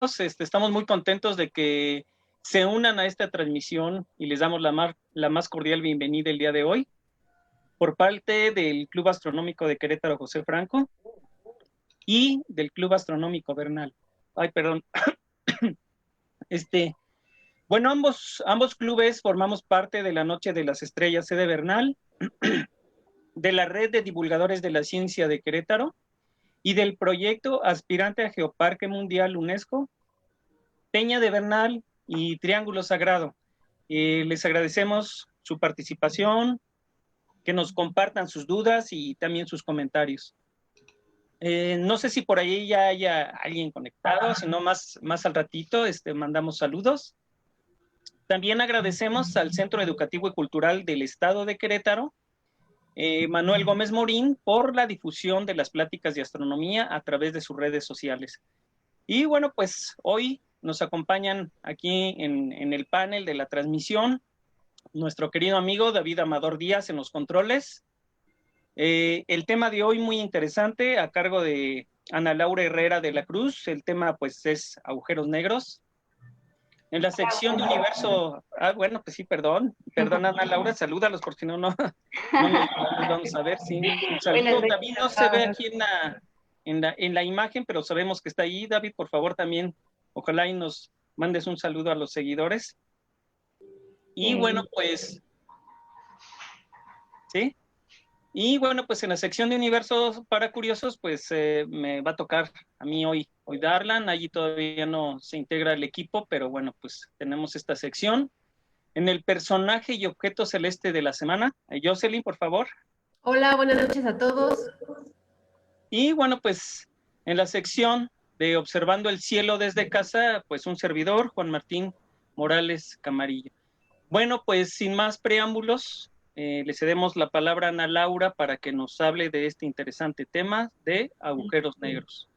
estamos muy contentos de que se unan a esta transmisión y les damos la más cordial bienvenida el día de hoy por parte del Club Astronómico de Querétaro José Franco y del Club Astronómico Bernal. Ay, perdón. Este, bueno, ambos clubes formamos parte de la Noche de las Estrellas sede Bernal, de la Red de Divulgadores de la Ciencia de Querétaro y del proyecto Aspirante a Geoparque Mundial UNESCO, Peña de Bernal y Triángulo Sagrado. Les agradecemos su participación, que nos compartan sus dudas y también sus comentarios. No sé si por ahí ya haya alguien conectado, si no más al ratito mandamos saludos. También agradecemos al Centro Educativo y Cultural del Estado de Querétaro, Manuel Gómez Morín, por la difusión de las pláticas de astronomía a través de sus redes sociales. Y bueno, pues hoy nos acompañan aquí en el panel de la transmisión nuestro querido amigo David Amador Díaz en los controles. El tema de hoy muy interesante a cargo de Ana Laura Herrera de la Cruz. El tema pues es agujeros negros. En la sección de universo, bueno, pues sí, perdón Ana Laura, salúdalos porque no nos vamos a ver. Sí, un saludo. David no se ve aquí en la imagen, pero sabemos que está ahí. David, por favor, también, ojalá y nos mandes un saludo a los seguidores. Y bueno, pues, ¿sí? Y bueno, pues en la sección de universos para curiosos, pues me va a tocar a mí hoy Darlan. Allí todavía no se integra el equipo, pero bueno, pues tenemos esta sección. En el personaje y objeto celeste de la semana, Jocelyn, por favor. Hola, buenas noches a todos. Y bueno, pues en la sección de Observando el Cielo desde casa, pues un servidor, Juan Martín Morales Camarillo. Bueno, pues sin más preámbulos, le cedemos la palabra a Ana Laura para que nos hable de este interesante tema de agujeros negros.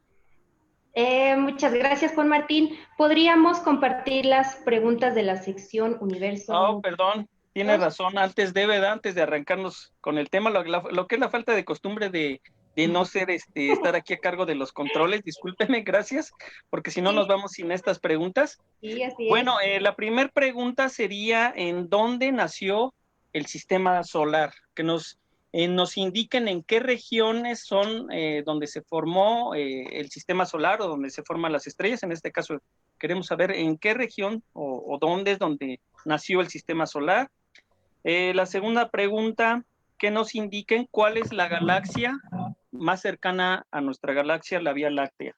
Muchas gracias, Juan Martín. ¿Podríamos compartir las preguntas de la sección Universo? Oh, perdón, tiene razón. Antes de arrancarnos con el tema, lo que es la falta de costumbre de no ser, estar aquí a cargo de los controles, discúlpeme, gracias, porque si no nos vamos sin estas preguntas. Sí, así Bueno, es. la primera pregunta sería, ¿en dónde nació el sistema solar? Que nos indiquen en qué regiones son donde se formó el sistema solar o donde se forman las estrellas. En este caso, queremos saber en qué región o dónde es donde nació el sistema solar. La segunda pregunta, que nos indiquen cuál es la galaxia más cercana a nuestra galaxia, la Vía Láctea.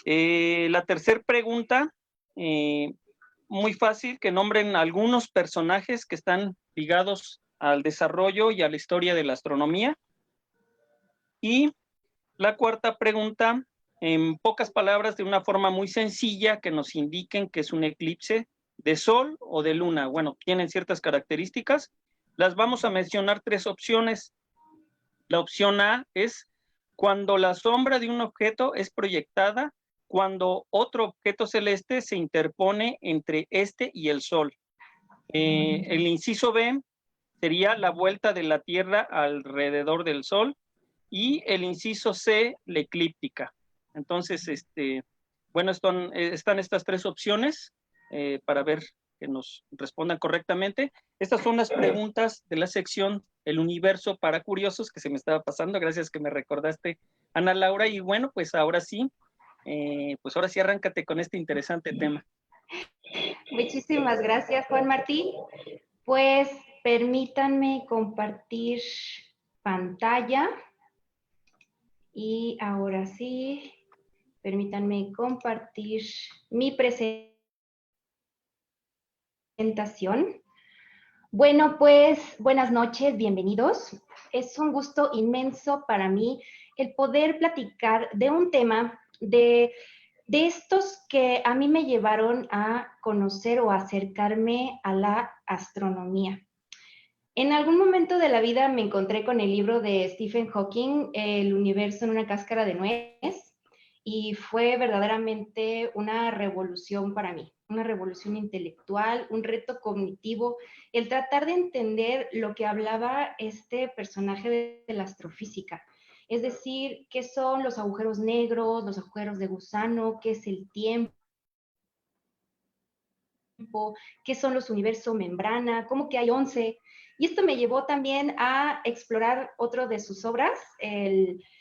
La tercera pregunta, muy fácil, que nombren algunos personajes que están ligados al desarrollo y a la historia de la astronomía. Y la cuarta pregunta, en pocas palabras, de una forma muy sencilla, que nos indiquen que es un eclipse de sol o de luna. Bueno, tienen ciertas características. Las vamos a mencionar tres opciones. La opción A es cuando la sombra de un objeto es proyectada cuando otro objeto celeste se interpone entre este y el Sol. El inciso B sería la vuelta de la Tierra alrededor del Sol y el inciso C, la eclíptica. Entonces, bueno, están estas tres opciones para ver que nos respondan correctamente. Estas son las preguntas de la sección El Universo para Curiosos que se me estaba pasando. Gracias que me recordaste, Ana Laura. Y bueno, pues ahora sí arráncate con este interesante tema. Muchísimas gracias, Juan Martín. Pues permítanme compartir pantalla. Y ahora sí, permítanme compartir mi presentación. Bueno, pues buenas noches, bienvenidos. Es un gusto inmenso para mí el poder platicar de un tema de estos que a mí me llevaron a conocer o acercarme a la astronomía. En algún momento de la vida me encontré con el libro de Stephen Hawking, El universo en una cáscara de nuez, y fue verdaderamente una revolución para mí, una revolución intelectual, un reto cognitivo, el tratar de entender lo que hablaba este personaje de la astrofísica. es decir, qué son los agujeros negros, los agujeros de gusano, qué es el tiempo, qué son los universos membrana, cómo que hay 11. Y esto me llevó también a explorar otro de sus obras,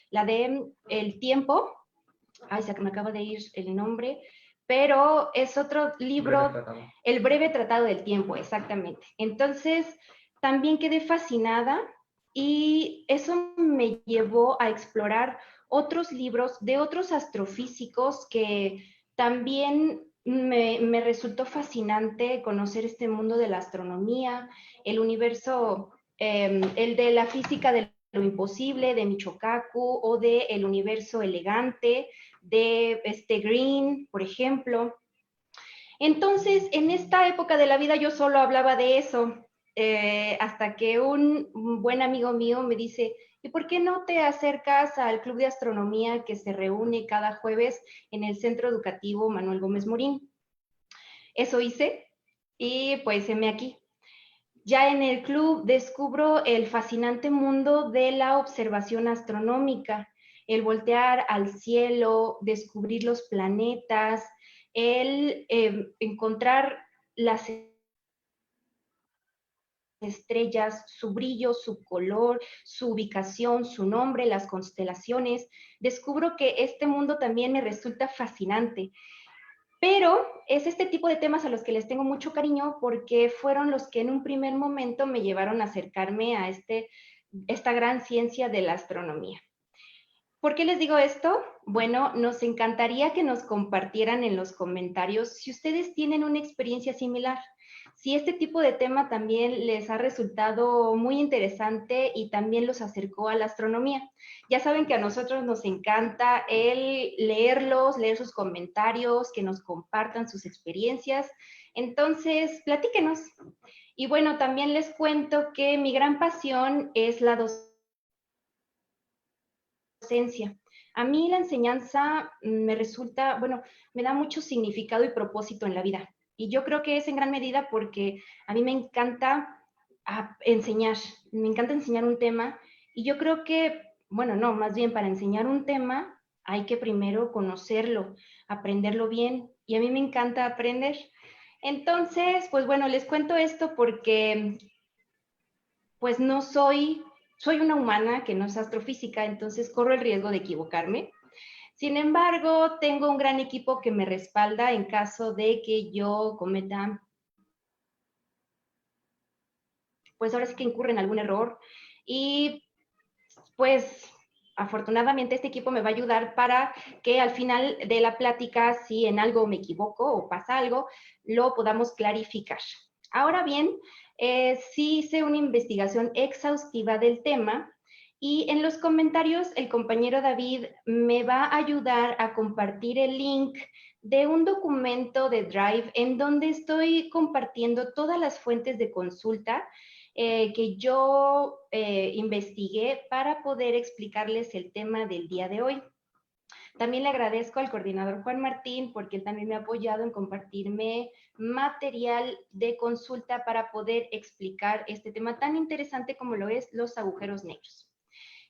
la de El tiempo. Ay, se me acaba de ir el nombre, pero es otro libro, El breve tratado del tiempo, exactamente. Entonces, también quedé fascinada y eso me llevó a explorar otros libros de otros astrofísicos que también me resultó fascinante conocer este mundo de la astronomía, el universo, el de la física de lo imposible, de Michokaku, o de el universo elegante, de Green, por ejemplo. Entonces, en esta época de la vida yo solo hablaba de eso, hasta que un buen amigo mío me dice, ¿y por qué no te acercas al Club de Astronomía que se reúne cada jueves en el Centro Educativo Manuel Gómez Morín? Eso hice y pues heme aquí. Ya en el club descubro el fascinante mundo de la observación astronómica, el voltear al cielo, descubrir los planetas, el encontrar las estrellas, su brillo, su color, su ubicación, su nombre, las constelaciones. Descubro que este mundo también me resulta fascinante. Pero es este tipo de temas a los que les tengo mucho cariño porque fueron los que en un primer momento me llevaron a acercarme a esta gran ciencia de la astronomía. ¿Por qué les digo esto? Bueno, nos encantaría que nos compartieran en los comentarios si ustedes tienen una experiencia similar, si este tipo de tema también les ha resultado muy interesante y también los acercó a la astronomía. Ya saben que a nosotros nos encanta el leerlos, leer sus comentarios, que nos compartan sus experiencias. Entonces, platíquenos. Y bueno, también les cuento que mi gran pasión es la docencia. A mí la enseñanza me resulta, bueno, me da mucho significado y propósito en la vida. Y yo creo que es en gran medida porque a mí me encanta enseñar, me encanta enseñar un tema y yo creo que, bueno, no, más bien para enseñar un tema hay que primero conocerlo, aprenderlo bien y a mí me encanta aprender. Entonces, pues bueno, les cuento esto porque pues no soy una humana que no es astrofísica, entonces corro el riesgo de equivocarme. Sin embargo, tengo un gran equipo que me respalda en caso de que yo cometa, pues ahora sí que incurre en algún error. Y pues afortunadamente este equipo me va a ayudar para que al final de la plática, si en algo me equivoco o pasa algo, lo podamos clarificar. Ahora bien, sí hice una investigación exhaustiva del tema y en los comentarios el compañero David me va a ayudar a compartir el link de un documento de Drive en donde estoy compartiendo todas las fuentes de consulta que yo investigué para poder explicarles el tema del día de hoy. También le agradezco al coordinador Juan Martín porque él también me ha apoyado en compartirme material de consulta para poder explicar este tema tan interesante como lo es los agujeros negros.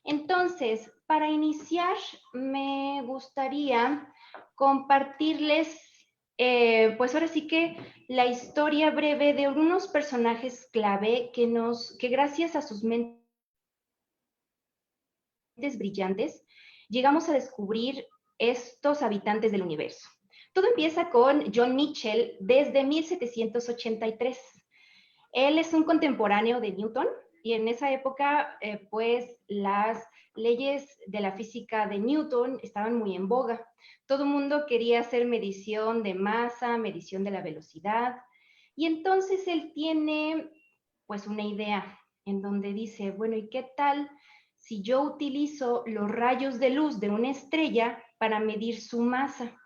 Entonces, para iniciar, me gustaría compartirles, pues ahora sí que la historia breve de algunos personajes clave que gracias a sus mentes brillantes, llegamos a descubrir estos habitantes del universo. Todo empieza con John Michell desde 1783. Él es un contemporáneo de Newton y en esa época, pues las leyes de la física de Newton estaban muy en boga. Todo el mundo quería hacer medición de masa, medición de la velocidad. Y entonces él tiene pues una idea en donde dice, bueno, ¿y qué tal si yo utilizo los rayos de luz de una estrella para medir su masa?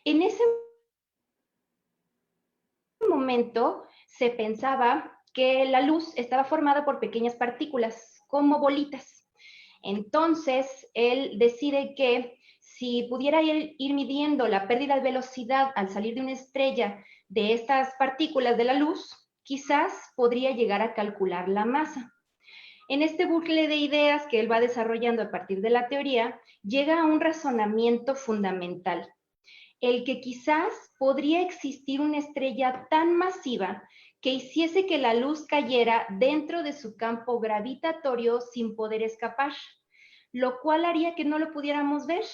En ese momento se pensaba que la luz estaba formada por pequeñas partículas, como bolitas. Entonces, él decide que si pudiera ir midiendo la pérdida de velocidad al salir de una estrella de estas partículas de la luz, quizás podría llegar a calcular la masa. En este bucle de ideas que él va desarrollando a partir de la teoría, llega a un razonamiento fundamental, el que quizás podría existir una estrella tan masiva que hiciese que la luz cayera dentro de su campo gravitatorio sin poder escapar, lo cual haría que no lo pudiéramos ver.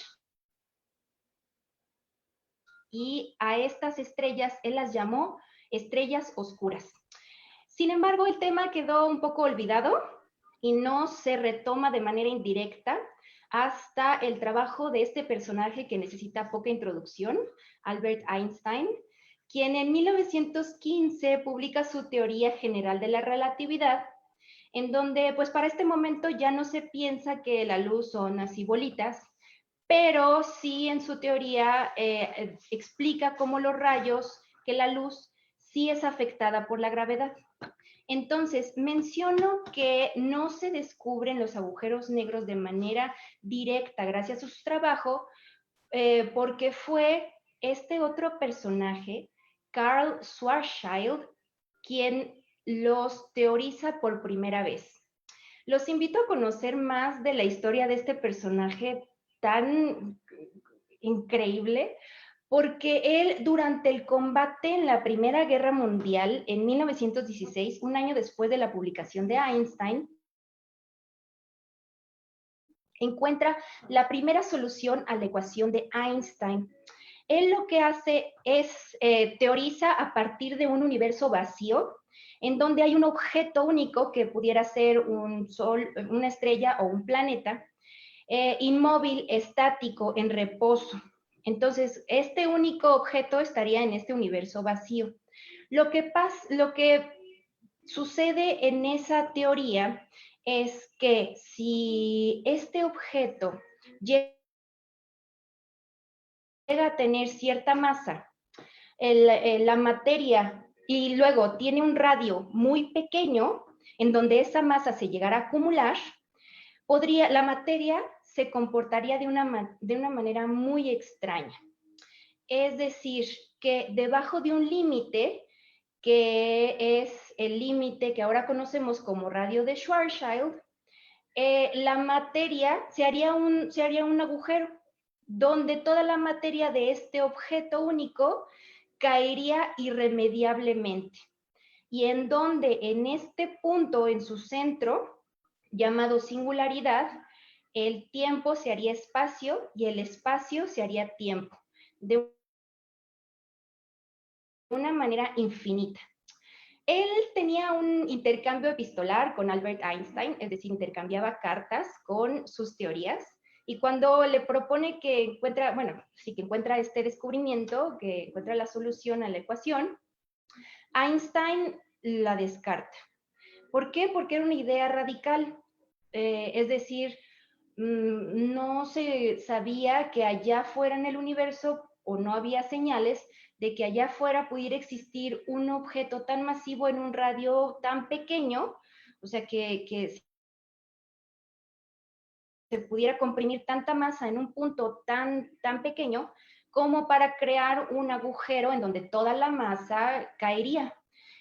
Y a estas estrellas él las llamó estrellas oscuras. Sin embargo, el tema quedó un poco olvidado y no se retoma de manera indirecta hasta el trabajo de este personaje que necesita poca introducción, Albert Einstein, quien en 1915 publica su teoría general de la relatividad, en donde pues para este momento ya no se piensa que la luz son así bolitas, pero sí en su teoría explica cómo los rayos, que la luz sí es afectada por la gravedad. Entonces, menciono que no se descubren los agujeros negros de manera directa gracias a su trabajo, porque fue este otro personaje, Karl Schwarzschild, quien los teoriza por primera vez. Los invito a conocer más de la historia de este personaje tan increíble, porque él durante el combate en la Primera Guerra Mundial, en 1916, un año después de la publicación de Einstein, encuentra la primera solución a la ecuación de Einstein. Él lo que hace es teoriza a partir de un universo vacío, en donde hay un objeto único que pudiera ser un sol, una estrella o un planeta, inmóvil, estático, en reposo. Entonces, este único objeto estaría en este universo vacío. Lo que sucede en esa teoría es que si este objeto llega a tener cierta masa, la materia, y luego tiene un radio muy pequeño, en donde esa masa se llegara a acumular, la materia se comportaría de una manera muy extraña. Es decir, que debajo de un límite, que es el límite que ahora conocemos como radio de Schwarzschild, la materia se haría un agujero donde toda la materia de este objeto único caería irremediablemente, y en donde en este punto, en su centro, llamado singularidad, el tiempo se haría espacio y el espacio se haría tiempo, de una manera infinita. Él tenía un intercambio epistolar con Albert Einstein, es decir, intercambiaba cartas con sus teorías, y cuando le propone que encuentra, bueno, sí que encuentra este descubrimiento, que encuentra la solución a la ecuación, Einstein la descarta. ¿Por qué? Porque era una idea radical, es decir, no se sabía que allá fuera en el universo, o no había señales de que allá afuera pudiera existir un objeto tan masivo en un radio tan pequeño, o sea, que se pudiera comprimir tanta masa en un punto tan pequeño como para crear un agujero en donde toda la masa caería.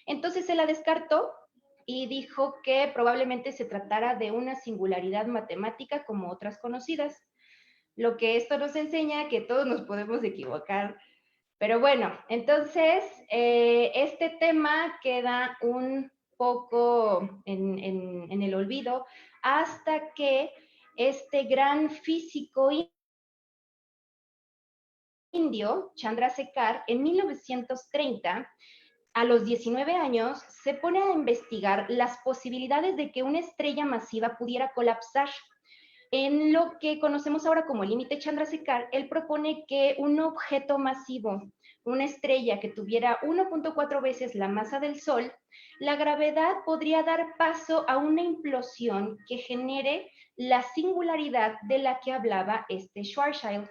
Entonces se la descartó y dijo que probablemente se tratara de una singularidad matemática como otras conocidas. Lo que esto nos enseña que todos nos podemos equivocar. Pero bueno, entonces este tema queda un poco en el olvido hasta que este gran físico indio, Chandrasekhar, en 1930, a los 19 años, se pone a investigar las posibilidades de que una estrella masiva pudiera colapsar. En lo que conocemos ahora como el límite Chandrasekhar, él propone que un objeto masivo, una estrella que tuviera 1.4 veces la masa del Sol, la gravedad podría dar paso a una implosión que genere la singularidad de la que hablaba este Schwarzschild.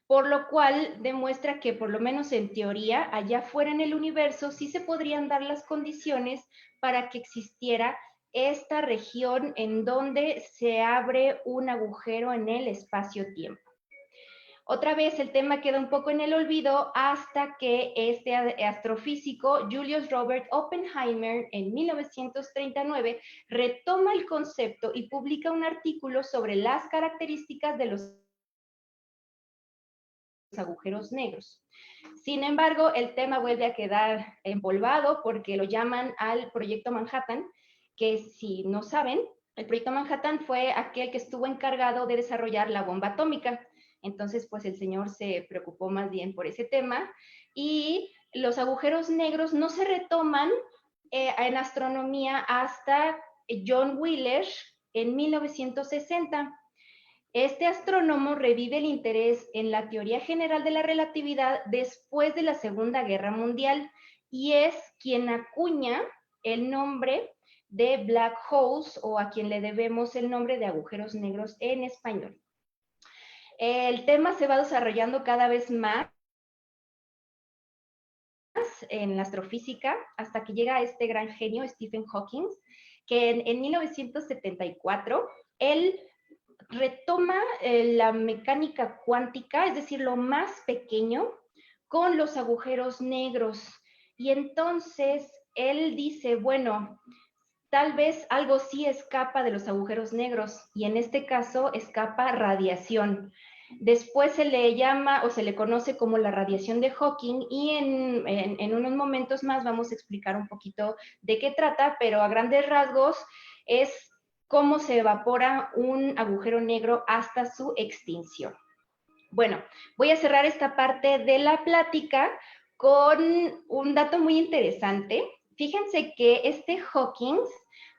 Por lo cual demuestra que, por lo menos en teoría, allá fuera en el universo sí se podrían dar las condiciones para que existiera esta región en donde se abre un agujero en el espacio-tiempo. Otra vez el tema queda un poco en el olvido hasta que este astrofísico Julius Robert Oppenheimer en 1939 retoma el concepto y publica un artículo sobre las características de los agujeros negros. Sin embargo, el tema vuelve a quedar empolvado porque lo llaman al Proyecto Manhattan, que si no saben, el Proyecto Manhattan fue aquel que estuvo encargado de desarrollar la bomba atómica. Entonces, pues el señor se preocupó más bien por ese tema y los agujeros negros no se retoman en astronomía hasta John Wheeler en 1960. Este astrónomo revive el interés en la teoría general de la relatividad después de la Segunda Guerra Mundial y es quien acuña el nombre de black holes o a quien le debemos el nombre de agujeros negros en español. El tema se va desarrollando cada vez más en la astrofísica hasta que llega este gran genio Stephen Hawking, que en 1974 él retoma la mecánica cuántica, es decir, lo más pequeño, con los agujeros negros. Y entonces él dice, bueno, tal vez algo sí escapa de los agujeros negros, y en este caso escapa radiación. Después se le llama o se le conoce como la radiación de Hawking y en unos momentos más vamos a explicar un poquito de qué trata, pero a grandes rasgos es cómo se evapora un agujero negro hasta su extinción. Bueno, voy a cerrar esta parte de la plática con un dato muy interesante. Fíjense que este Hawking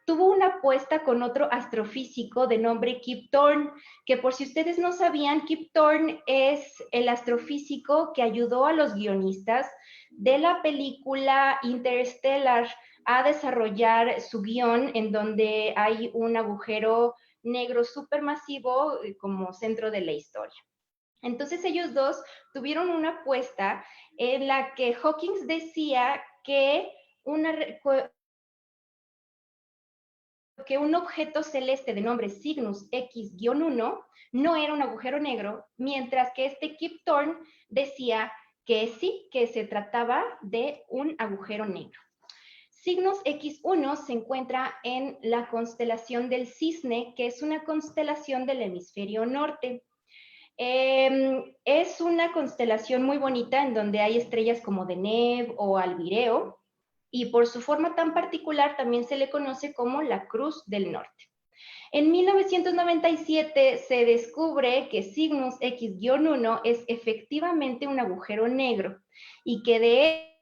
tuvo una apuesta con otro astrofísico de nombre Kip Thorne, que por si ustedes no sabían, Kip Thorne es el astrofísico que ayudó a los guionistas de la película Interstellar a desarrollar su guión en donde hay un agujero negro supermasivo como centro de la historia. Entonces ellos dos tuvieron una apuesta en la que Hawking decía que un objeto celeste de nombre Cygnus X-1 no era un agujero negro, mientras que este Kip Thorne decía que sí, que se trataba de un agujero negro. Cygnus X1 se encuentra en la constelación del Cisne, que es una constelación del hemisferio norte. Es una constelación muy bonita en donde hay estrellas como Deneb o Albireo, y por su forma tan particular también se le conoce como la Cruz del Norte. En 1997 se descubre que Cygnus X-1 es efectivamente un agujero negro y que de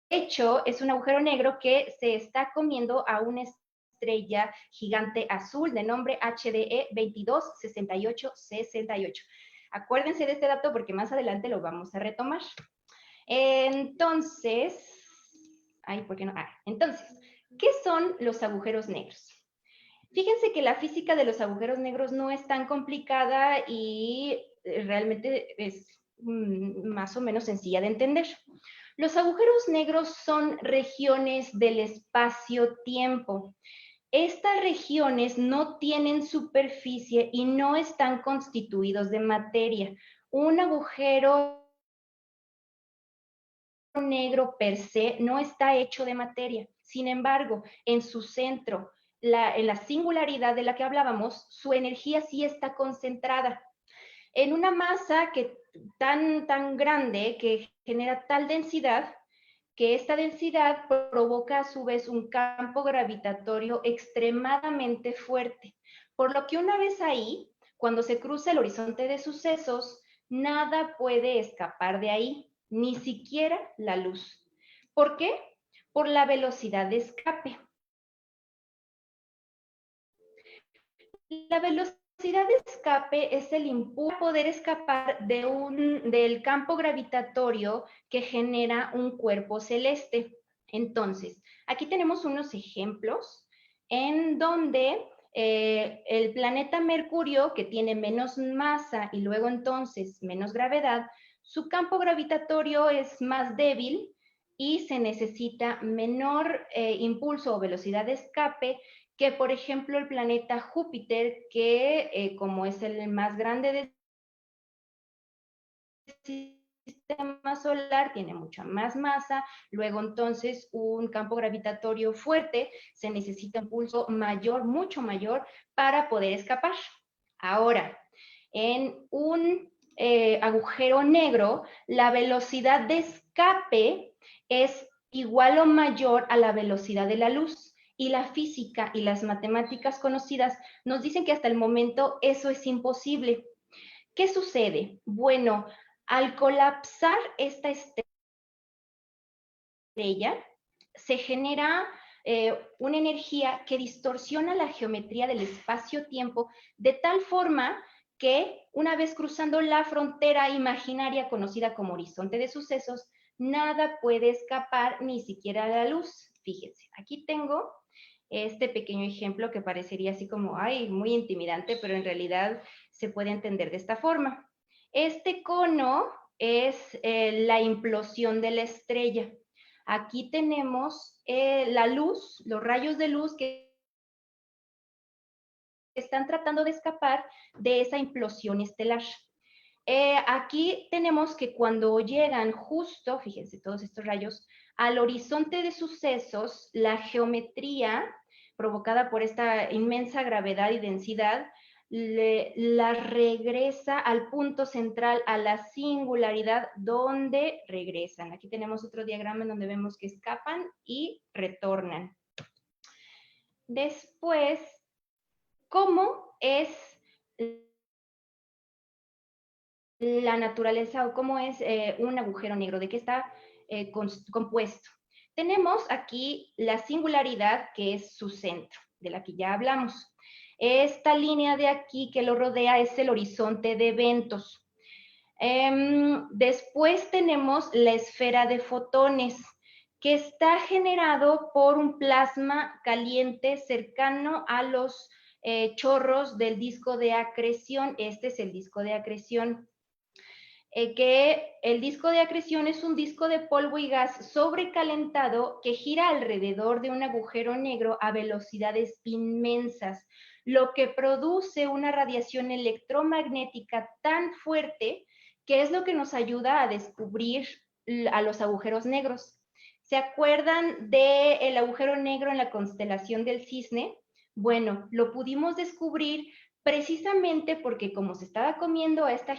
hecho es un agujero negro que se está comiendo a una estrella gigante azul de nombre HDE 226868. Acuérdense de este dato porque más adelante lo vamos a retomar. Entonces, ¿por qué no? Entonces, ¿qué son los agujeros negros? Fíjense que la física de los agujeros negros no es tan complicada y realmente es más o menos sencilla de entender. Los agujeros negros son regiones del espacio-tiempo. Estas regiones no tienen superficie y no están constituidos de materia. Un agujero negro per se no está hecho de materia. Sin embargo, en su centro, en la singularidad de la que hablábamos, su energía sí está concentrada en una masa tan grande que genera tal densidad que esta densidad provoca a su vez un campo gravitatorio extremadamente fuerte. Por lo que una vez ahí, cuando se cruza el horizonte de sucesos, nada puede escapar de ahí, ni siquiera la luz. ¿Por qué? Por la velocidad de escape. La velocidad de escape es el impulso para poder escapar del campo gravitatorio que genera un cuerpo celeste. Entonces, aquí tenemos unos ejemplos en donde el planeta Mercurio, que tiene menos masa y luego entonces menos gravedad, su campo gravitatorio es más débil y se necesita menor impulso o velocidad de escape que, por ejemplo, el planeta Júpiter, que como es el más grande del sistema solar, tiene mucha más masa, luego entonces un campo gravitatorio fuerte, se necesita un pulso mayor, mucho mayor, para poder escapar. Ahora, en un agujero negro, la velocidad de escape es igual o mayor a la velocidad de la luz. Y la física y las matemáticas conocidas nos dicen que hasta el momento eso es imposible. ¿Qué sucede? Bueno, al colapsar esta estrella, se genera una energía que distorsiona la geometría del espacio-tiempo de tal forma que una vez cruzando la frontera imaginaria conocida como horizonte de sucesos, nada puede escapar, ni siquiera la luz. Fíjense, aquí tengo este pequeño ejemplo que parecería así como, ay, muy intimidante, pero en realidad se puede entender de esta forma. Este cono es la implosión de la estrella. Aquí tenemos la luz, los rayos de luz que están tratando de escapar de esa implosión estelar. Aquí tenemos que cuando llegan justo, fíjense, todos estos rayos, al horizonte de sucesos, la geometría provocada por esta inmensa gravedad y densidad, la regresa al punto central, a la singularidad donde regresan. Aquí tenemos otro diagrama en donde vemos que escapan y retornan. Después, ¿cómo es la naturaleza o cómo es un agujero negro? ¿De qué está compuesto? Tenemos aquí la singularidad, que es su centro, de la que ya hablamos. Esta línea de aquí que lo rodea es el horizonte de eventos. Después tenemos la esfera de fotones, que está generado por un plasma caliente cercano a los chorros del disco de acreción. Este es el disco de acreción. Que el disco de acreción es un disco de polvo y gas sobrecalentado que gira alrededor de un agujero negro a velocidades inmensas, lo que produce una radiación electromagnética tan fuerte que es lo que nos ayuda a descubrir a los agujeros negros. ¿Se acuerdan del agujero negro en la constelación del Cisne? Bueno, lo pudimos descubrir precisamente porque como se estaba comiendo a esta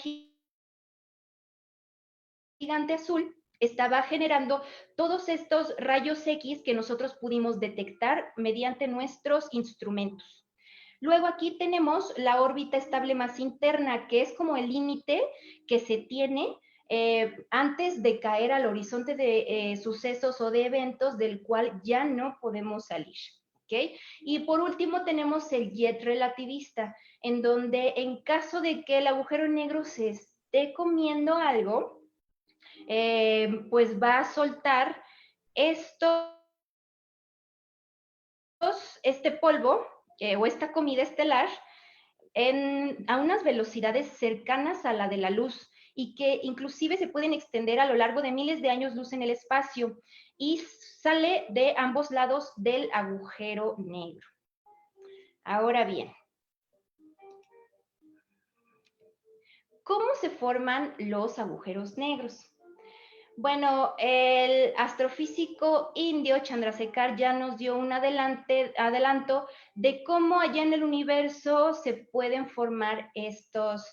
gigante azul, estaba generando todos estos rayos X que nosotros pudimos detectar mediante nuestros instrumentos. Luego aquí tenemos la órbita estable más interna, que es como el límite que se tiene antes de caer al horizonte de sucesos o de eventos del cual ya no podemos salir. ¿Okay? Y por último tenemos el jet relativista, en donde en caso de que el agujero negro se esté comiendo algo, pues va a soltar este polvo o esta comida estelar a unas velocidades cercanas a la de la luz y que inclusive se pueden extender a lo largo de miles de años luz en el espacio y sale de ambos lados del agujero negro. Ahora bien, ¿cómo se forman los agujeros negros? Bueno, el astrofísico indio Chandrasekhar ya nos dio un adelanto de cómo allá en el universo se pueden formar estas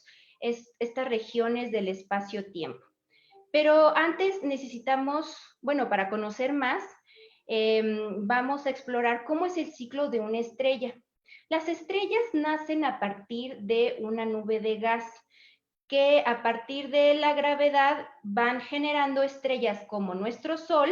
regiones del espacio-tiempo. Pero antes necesitamos, bueno, para conocer más, vamos a explorar cómo es el ciclo de una estrella. Las estrellas nacen a partir de una nube de gas que a partir de la gravedad van generando estrellas como nuestro Sol,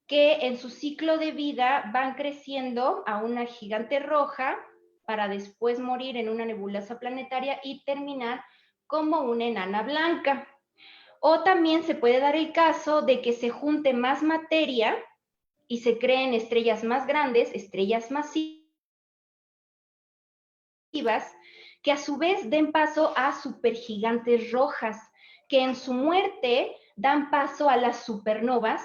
que en su ciclo de vida van creciendo a una gigante roja para después morir en una nebulosa planetaria y terminar como una enana blanca. O también se puede dar el caso de que se junte más materia y se creen estrellas más grandes, estrellas masivas, que a su vez den paso a supergigantes rojas, que en su muerte dan paso a las supernovas,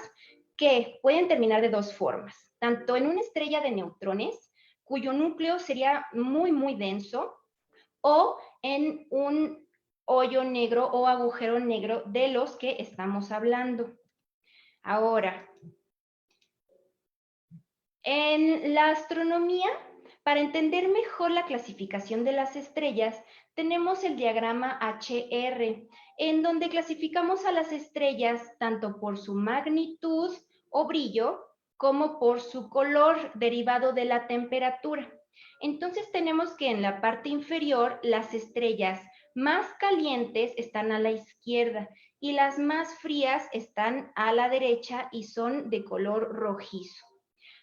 que pueden terminar de dos formas, tanto en una estrella de neutrones cuyo núcleo sería muy, muy denso, o en un hoyo negro o agujero negro de los que estamos hablando. Ahora, en la astronomía, para entender mejor la clasificación de las estrellas, tenemos el diagrama HR, en donde clasificamos a las estrellas tanto por su magnitud o brillo, como por su color derivado de la temperatura. Entonces tenemos que en la parte inferior las estrellas más calientes están a la izquierda y las más frías están a la derecha y son de color rojizo.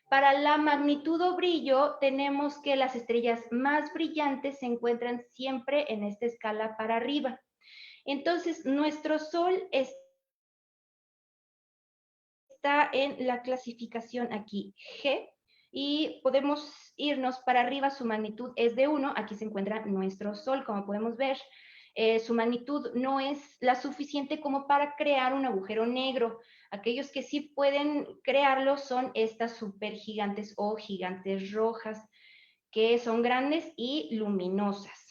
Para la magnitud o brillo, tenemos que las estrellas más brillantes se encuentran siempre en esta escala para arriba. Entonces, nuestro Sol está en la clasificación aquí G y podemos irnos para arriba, su magnitud es de 1, aquí se encuentra nuestro Sol, como podemos ver. Su magnitud no es la suficiente como para crear un agujero negro. Aquellos que sí pueden crearlo son estas supergigantes o gigantes rojas, que son grandes y luminosas.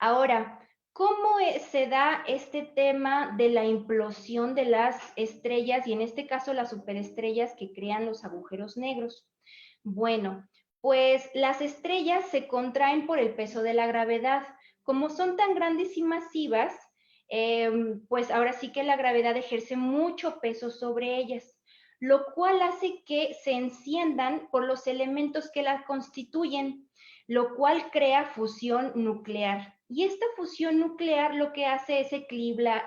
Ahora, ¿cómo se da este tema de la implosión de las estrellas y en este caso las superestrellas que crean los agujeros negros? Bueno, pues las estrellas se contraen por el peso de la gravedad. Como son tan grandes y masivas, pues ahora sí que la gravedad ejerce mucho peso sobre ellas, lo cual hace que se enciendan por los elementos que las constituyen, lo cual crea fusión nuclear. Y esta fusión nuclear lo que hace es equilibrar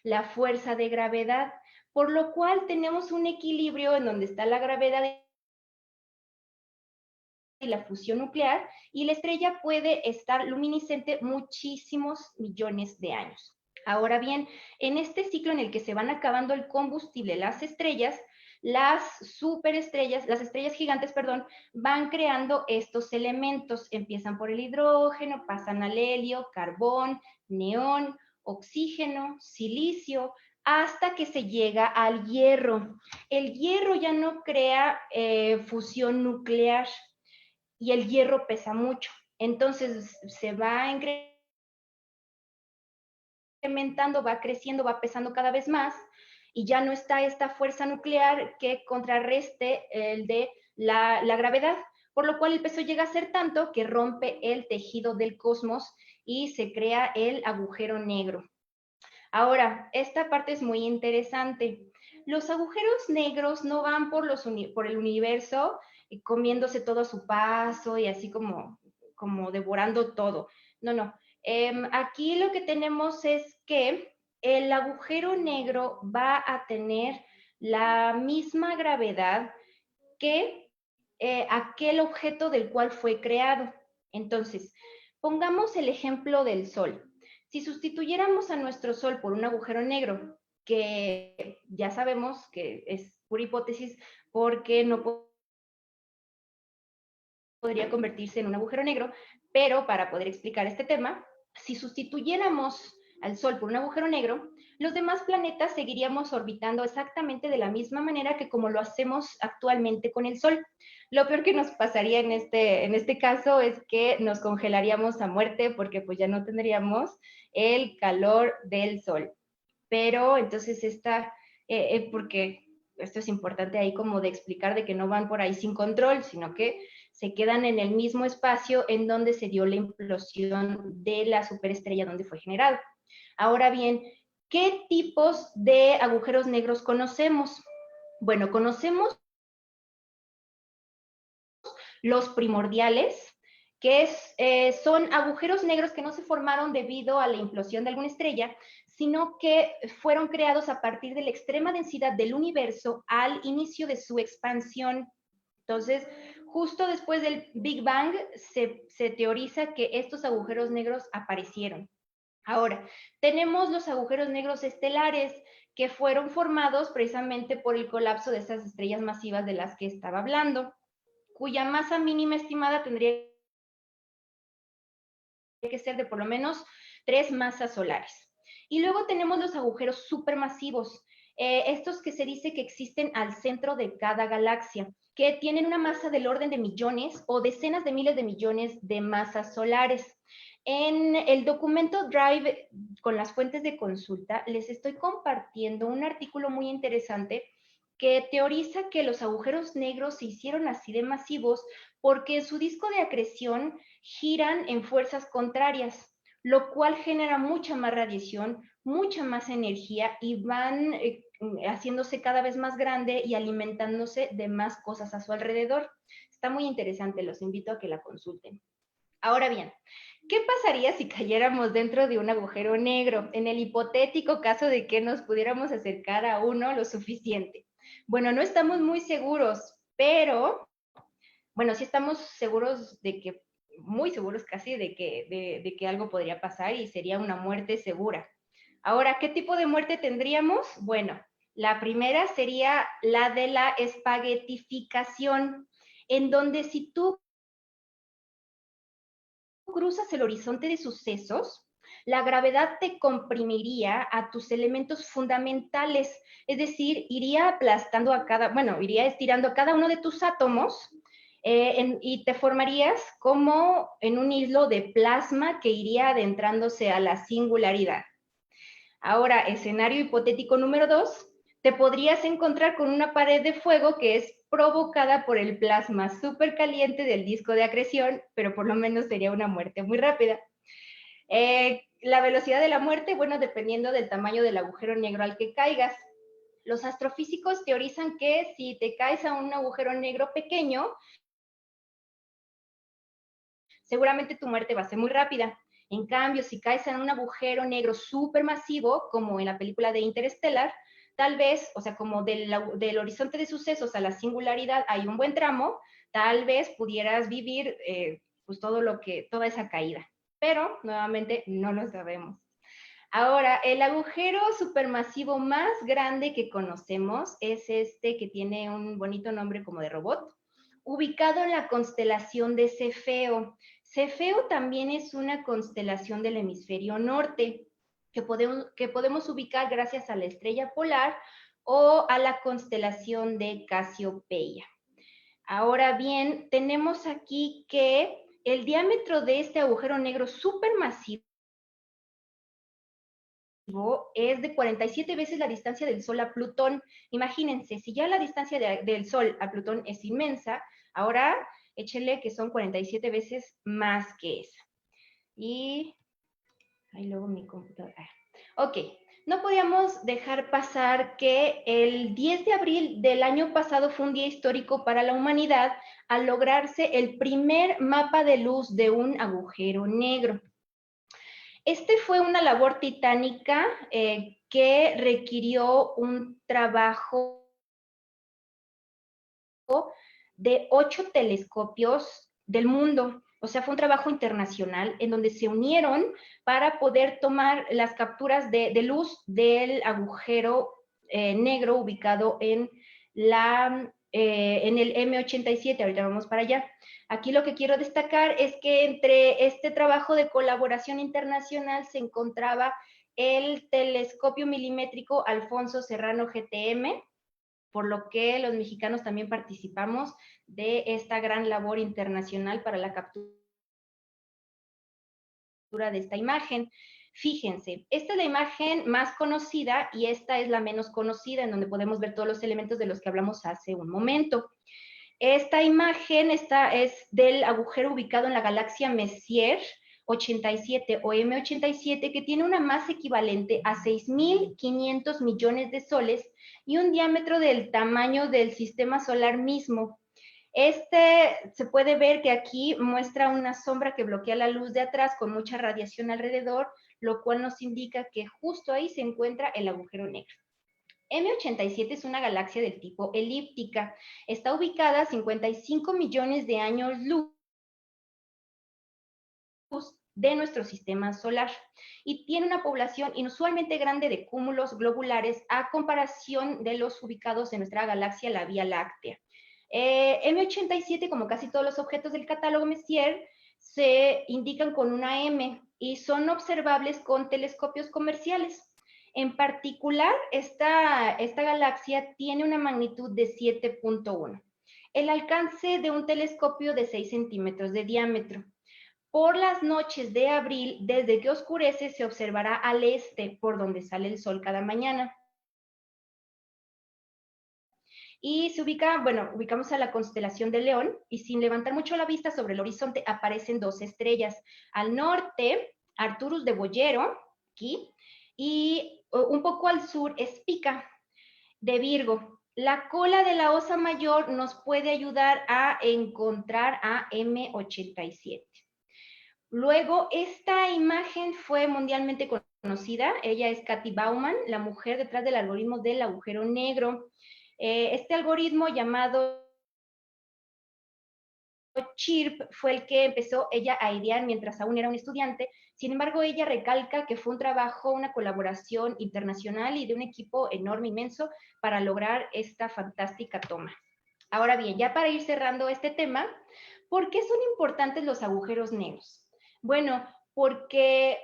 la fuerza de gravedad, por lo cual tenemos un equilibrio en donde está la gravedad y la fusión nuclear, y la estrella puede estar luminiscente muchísimos millones de años. Ahora bien, en este ciclo en el que se van acabando el combustible, las estrellas, las superestrellas, las estrellas gigantes, perdón, van creando estos elementos. Empiezan por el hidrógeno, pasan al helio, carbón, neón, oxígeno, silicio, hasta que se llega al hierro. El hierro ya no crea fusión nuclear y el hierro pesa mucho. Entonces se va incrementando, va creciendo, va pesando cada vez más y ya no está esta fuerza nuclear que contrarreste el de la gravedad, por lo cual el peso llega a ser tanto que rompe el tejido del cosmos y se crea el agujero negro. Ahora, esta parte es muy interesante. Los agujeros negros no van por el universo comiéndose todo a su paso y así como devorando todo. No, no. Aquí lo que tenemos es que el agujero negro va a tener la misma gravedad que aquel objeto del cual fue creado. Entonces, pongamos el ejemplo del Sol. Si sustituyéramos a nuestro Sol por un agujero negro, que ya sabemos que es pura hipótesis porque no podría convertirse en un agujero negro, pero para poder explicar este tema, si sustituyéramos al Sol por un agujero negro, los demás planetas seguiríamos orbitando exactamente de la misma manera que como lo hacemos actualmente con el Sol. Lo peor que nos pasaría en este caso es que nos congelaríamos a muerte porque pues ya no tendríamos el calor del Sol. Pero entonces porque esto es importante ahí como de explicar de que no van por ahí sin control, sino que se quedan en el mismo espacio en donde se dio la implosión de la superestrella donde fue generado. Ahora bien, ¿qué tipos de agujeros negros conocemos? Bueno, conocemos los primordiales, que son agujeros negros que no se formaron debido a la implosión de alguna estrella, sino que fueron creados a partir de la extrema densidad del universo al inicio de su expansión. Entonces, justo después del Big Bang, se teoriza que estos agujeros negros aparecieron. Ahora, tenemos los agujeros negros estelares, que fueron formados precisamente por el colapso de esas estrellas masivas de las que estaba hablando, cuya masa mínima estimada tendría que ser de por lo menos 3 masas solares. Y luego tenemos los agujeros supermasivos, estos que se dice que existen al centro de cada galaxia. que tienen una masa del orden de millones o decenas de miles de millones de masas solares. En el documento Drive con las fuentes de consulta les estoy compartiendo un artículo muy interesante que teoriza que los agujeros negros se hicieron así de masivos porque en su disco de acreción giran en fuerzas contrarias, lo cual genera mucha más radiación, mucha más energía y van haciéndose cada vez más grande y alimentándose de más cosas a su alrededor. Está muy interesante, los invito a que la consulten. Ahora bien, ¿qué pasaría si cayéramos dentro de un agujero negro? En el hipotético caso de que nos pudiéramos acercar a uno lo suficiente. Bueno, no estamos muy seguros, pero, bueno, sí estamos seguros de que, muy seguros casi, de que algo podría pasar y sería una muerte segura. Ahora, ¿qué tipo de muerte tendríamos? Bueno, la primera sería la de la espaguetificación, en donde si tú cruzas el horizonte de sucesos, la gravedad te comprimiría a tus elementos fundamentales, es decir, iría aplastando a cada, bueno, iría estirando a cada uno de tus átomos y te formarías como en un hilo de plasma que iría adentrándose a la singularidad. Ahora, escenario hipotético número 2, te podrías encontrar con una pared de fuego que es provocada por el plasma súper caliente del disco de acreción, pero por lo menos sería una muerte muy rápida. La velocidad de la muerte, bueno, dependiendo del tamaño del agujero negro al que caigas. Los astrofísicos teorizan que si te caes a un agujero negro pequeño, seguramente tu muerte va a ser muy rápida. En cambio, si caes en un agujero negro supermasivo, como en la película de Interstellar, tal vez, o sea, como del horizonte de sucesos a la singularidad hay un buen tramo, tal vez pudieras vivir pues toda esa caída. Pero, nuevamente, no lo sabemos. Ahora, el agujero supermasivo más grande que conocemos es este que tiene un bonito nombre como de robot, ubicado en la constelación de Cefeo. Cefeo también es una constelación del hemisferio norte que podemos ubicar gracias a la estrella polar o a la constelación de Casiopeia. Ahora bien, tenemos aquí que el diámetro de este agujero negro supermasivo es de 47 veces la distancia del Sol a Plutón. Imagínense, si ya la distancia del Sol a Plutón es inmensa, ahora échenle que son 47 veces más que esa. Y ahí luego mi computadora. Ok, no podíamos dejar pasar que el 10 de abril del año pasado fue un día histórico para la humanidad al lograrse el primer mapa de luz de un agujero negro. Este fue una labor titánica que requirió un trabajo de 8 telescopios del mundo. O sea, fue un trabajo internacional en donde se unieron para poder tomar las capturas de luz del agujero negro ubicado en el M87. Ahorita vamos para allá. Aquí lo que quiero destacar es que entre este trabajo de colaboración internacional se encontraba el telescopio milimétrico Alfonso Serrano GTM, por lo que los mexicanos también participamos de esta gran labor internacional para la captura de esta imagen. Fíjense, esta es la imagen más conocida y esta es la menos conocida, en donde podemos ver todos los elementos de los que hablamos hace un momento. Esta imagen es del agujero ubicado en la galaxia Messier 87 o M87, que tiene una masa equivalente a 6.500 millones de soles y un diámetro del tamaño del sistema solar mismo. Se puede ver que aquí muestra una sombra que bloquea la luz de atrás con mucha radiación alrededor, lo cual nos indica que justo ahí se encuentra el agujero negro. M87 es una galaxia del tipo elíptica. Está ubicada a 55 millones de años luz de nuestro sistema solar y tiene una población inusualmente grande de cúmulos globulares a comparación de los ubicados en nuestra galaxia, la Vía Láctea. M87, como casi todos los objetos del catálogo Messier, se indican con una M y son observables con telescopios comerciales. En particular, esta galaxia tiene una magnitud de 7.1. el alcance de un telescopio de 6 centímetros de diámetro. Por las noches de abril, desde que oscurece, se observará al este, por donde sale el sol cada mañana. Y se ubica, bueno, ubicamos a la constelación de León y sin levantar mucho la vista sobre el horizonte aparecen dos estrellas. Al norte, Arcturus de Boyero, aquí, y un poco al sur, Spica de Virgo. La cola de la Osa Mayor nos puede ayudar a encontrar a M87. Luego, esta imagen fue mundialmente conocida. Ella es Kathy Bauman, la mujer detrás del algoritmo del agujero negro. Este algoritmo llamado CHIRP fue el que empezó ella a idear mientras aún era un estudiante. Sin embargo, ella recalca que fue un trabajo, una colaboración internacional y de un equipo enorme, inmenso, para lograr esta fantástica toma. Ahora bien, ya para ir cerrando este tema, ¿por qué son importantes los agujeros negros? Bueno, porque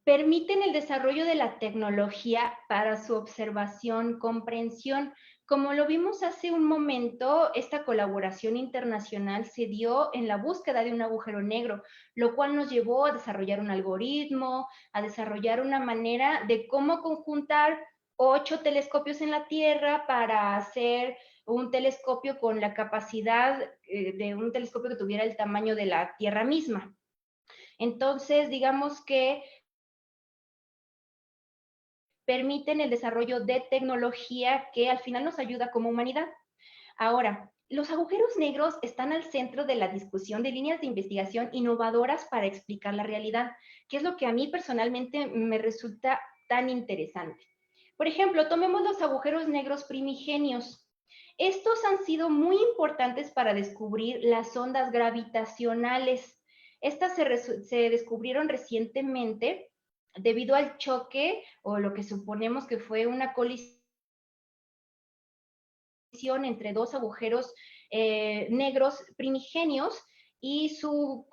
permiten el desarrollo de la tecnología para su observación, comprensión. Como lo vimos hace un momento, esta colaboración internacional se dio en la búsqueda de un agujero negro, lo cual nos llevó a desarrollar un algoritmo, a desarrollar una manera de cómo conjuntar 8 telescopios en la Tierra para hacer un telescopio con la capacidad de un telescopio que tuviera el tamaño de la Tierra misma. Entonces, digamos que permiten el desarrollo de tecnología que al final nos ayuda como humanidad. Ahora, los agujeros negros están al centro de la discusión de líneas de investigación innovadoras para explicar la realidad, que es lo que a mí personalmente me resulta tan interesante. Por ejemplo, tomemos los agujeros negros primigenios. Estos han sido muy importantes para descubrir las ondas gravitacionales. Estas se descubrieron recientemente debido al choque o lo que suponemos que fue una colisión entre dos agujeros negros primigenios y su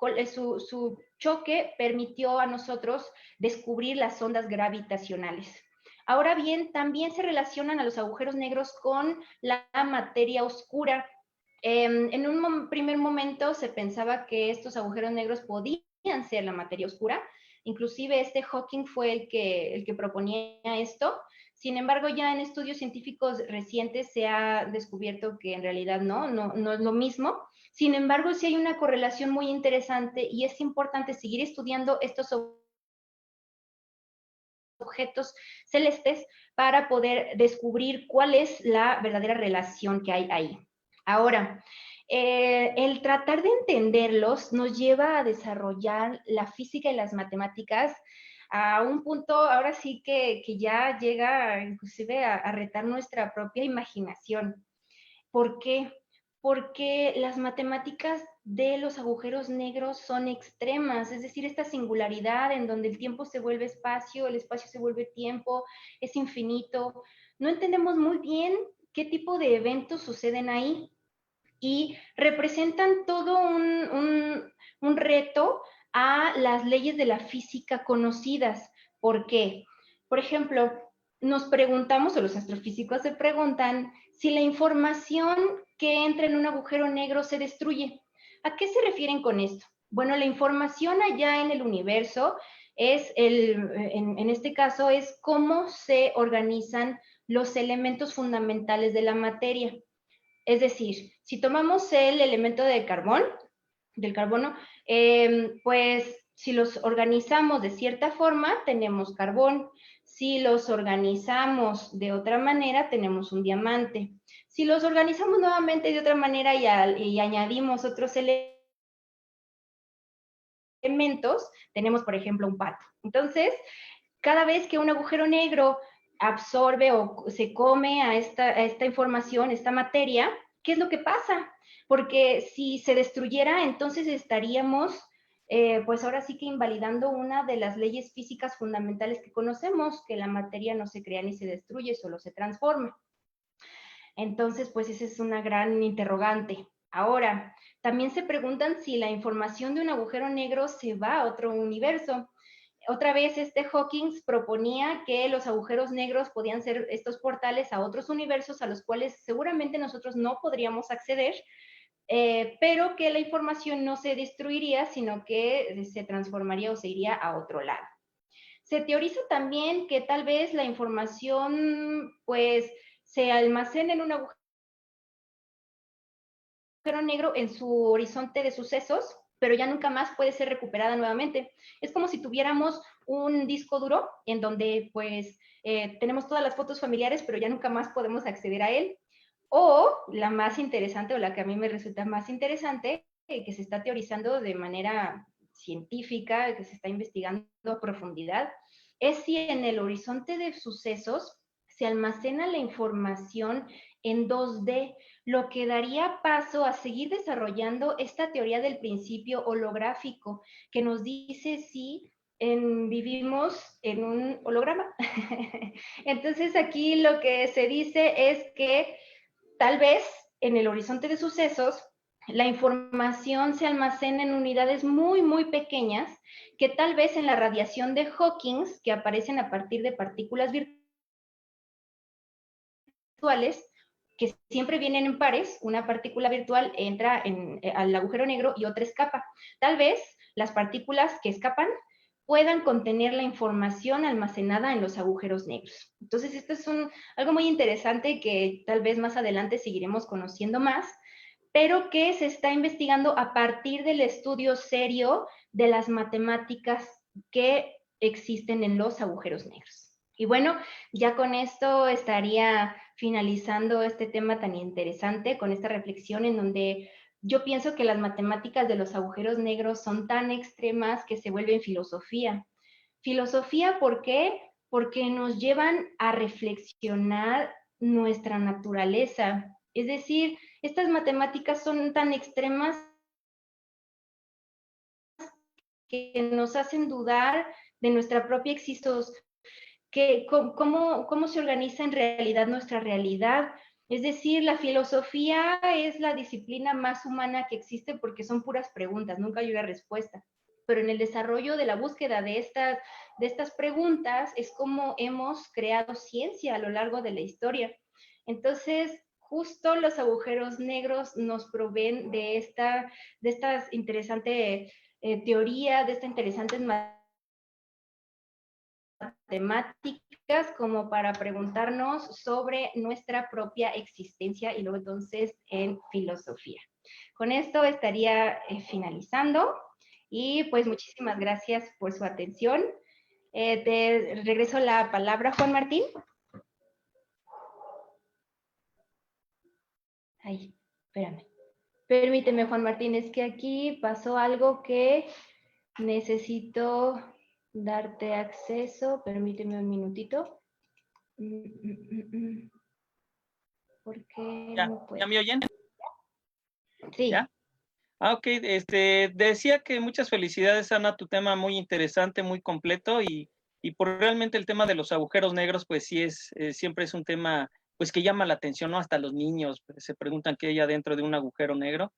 choque permitió a nosotros descubrir las ondas gravitacionales. Ahora bien, también se relacionan a los agujeros negros con la materia oscura. En un primer momento se pensaba que estos agujeros negros podían ser la materia oscura. Inclusive Hawking fue el que proponía esto. Sin embargo, ya en estudios científicos recientes se ha descubierto que en realidad no es lo mismo. Sin embargo, sí hay una correlación muy interesante y es importante seguir estudiando estos objetos celestes para poder descubrir cuál es la verdadera relación que hay ahí. Ahora, el tratar de entenderlos nos lleva a desarrollar la física y las matemáticas a un punto ahora sí que ya llega inclusive a retar nuestra propia imaginación. ¿Por qué? Porque las matemáticas de los agujeros negros son extremas, es decir, esta singularidad en donde el tiempo se vuelve espacio, el espacio se vuelve tiempo, es infinito. No entendemos muy bien qué tipo de eventos suceden ahí y representan todo un reto a las leyes de la física conocidas. ¿Por qué? Por ejemplo, nos preguntamos, o los astrofísicos se preguntan, si la información que entra en un agujero negro se destruye. ¿A qué se refieren con esto? Bueno, la información allá en el universo es, en este caso, es cómo se organizan los elementos fundamentales de la materia. Es decir, si tomamos el elemento de carbón, del carbono, pues si los organizamos de cierta forma, tenemos carbón. Si los organizamos de otra manera, tenemos un diamante. Si los organizamos nuevamente de otra manera y añadimos otros elementos, tenemos, por ejemplo, un pato. Entonces, cada vez que un agujero negro absorbe o se come a esta información, esta materia, ¿qué es lo que pasa? Porque si se destruyera, entonces estaríamos, pues ahora sí que invalidando una de las leyes físicas fundamentales que conocemos, que la materia no se crea ni se destruye, solo se transforma. Entonces, pues esa es una gran interrogante. Ahora, también se preguntan si la información de un agujero negro se va a otro universo. Otra vez, Hawking proponía que los agujeros negros podían ser estos portales a otros universos a los cuales seguramente nosotros no podríamos acceder, pero que la información no se destruiría, sino que se transformaría o se iría a otro lado. Se teoriza también que tal vez la información pues se almacena en un agujero negro en su horizonte de sucesos, pero ya nunca más puede ser recuperada nuevamente. Es como si tuviéramos un disco duro en donde pues tenemos todas las fotos familiares, pero ya nunca más podemos acceder a él. O la más interesante, o la que a mí me resulta más interesante, que se está teorizando de manera científica, que se está investigando a profundidad, es si en el horizonte de sucesos se almacena la información en 2D, lo que daría paso a seguir desarrollando esta teoría del principio holográfico, que nos dice si vivimos en un holograma. Entonces aquí lo que se dice es que tal vez en el horizonte de sucesos la información se almacena en unidades muy, muy pequeñas que tal vez en la radiación de Hawking, que aparecen a partir de partículas virtuales, que siempre vienen en pares, una partícula virtual entra al agujero negro y otra escapa. Tal vez las partículas que escapan puedan contener la información almacenada en los agujeros negros. Entonces, esto es algo muy interesante que tal vez más adelante seguiremos conociendo más, pero que se está investigando a partir del estudio serio de las matemáticas que existen en los agujeros negros. Y bueno, ya con esto estaría finalizando este tema tan interesante, con esta reflexión en donde yo pienso que las matemáticas de los agujeros negros son tan extremas que se vuelven filosofía. Filosofía, ¿por qué? Porque nos llevan a reflexionar nuestra naturaleza. Es decir, estas matemáticas son tan extremas que nos hacen dudar de nuestra propia existencia, cómo se organiza en realidad nuestra realidad. Es decir, la filosofía es la disciplina más humana que existe porque son puras preguntas, nunca hay una respuesta. Pero en el desarrollo de la búsqueda de estas preguntas es como hemos creado ciencia a lo largo de la historia. Entonces, justo los agujeros negros nos proveen de esta interesante teoría, de estas interesantes matemáticas como para preguntarnos sobre nuestra propia existencia y luego entonces en filosofía. Con esto estaría finalizando y pues muchísimas gracias por su atención. Te regreso la palabra, Juan Martín. Ay, espérame. Permíteme, Juan Martín, es que aquí pasó algo que necesito darte acceso. Permíteme un minutito. ¿Por qué ¿Ya, no puedo? ya me oyen? Sí. ¿Ya? Ok, decía que muchas felicidades, Ana, tu tema muy interesante, muy completo y por realmente el tema de los agujeros negros, pues sí siempre es un tema pues que llama la atención, ¿no? Hasta los niños pues, se preguntan qué hay adentro de un agujero negro.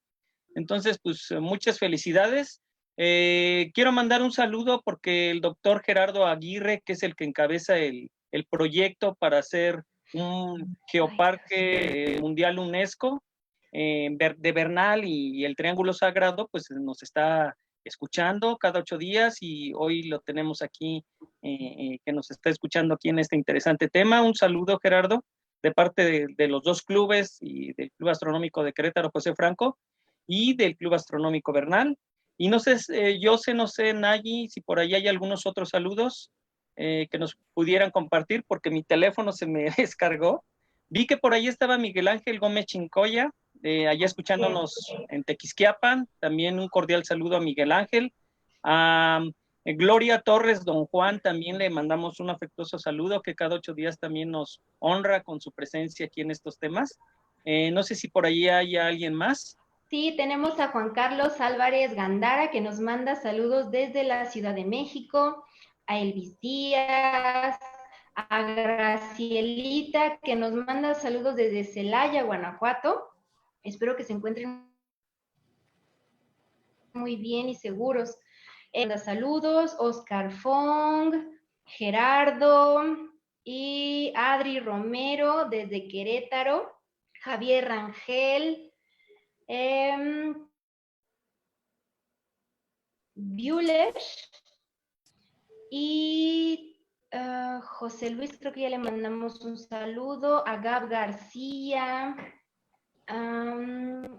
Entonces, pues muchas felicidades. Quiero mandar un saludo porque el doctor Gerardo Aguirre, que es el que encabeza el proyecto para hacer un geoparque mundial UNESCO de Bernal y el Triángulo Sagrado, pues nos está escuchando cada 8 días y hoy lo tenemos aquí, que nos está escuchando aquí en este interesante tema. Un saludo, Gerardo, de parte de los dos clubes y del Club Astronómico de Querétaro, José Franco, y del Club Astronómico Bernal. Y no sé, no sé, Nayi, si por ahí hay algunos otros saludos que nos pudieran compartir, porque mi teléfono se me descargó. Vi que por ahí estaba Miguel Ángel Gómez Chincoya, allá escuchándonos en Tequisquiapan. También un cordial saludo a Miguel Ángel. A Gloria Torres, don Juan, también le mandamos un afectuoso saludo, que cada 8 días también nos honra con su presencia aquí en estos temas. No sé si por ahí hay alguien más. Sí, tenemos a Juan Carlos Álvarez Gandara, que nos manda saludos desde la Ciudad de México, a Elvis Díaz, a Gracielita, que nos manda saludos desde Celaya, Guanajuato. Espero que se encuentren muy bien y seguros. Saludos, Oscar Fong, Gerardo y Adri Romero desde Querétaro, Javier Rangel, Bueller y José Luis, creo que ya le mandamos un saludo, a Gab García,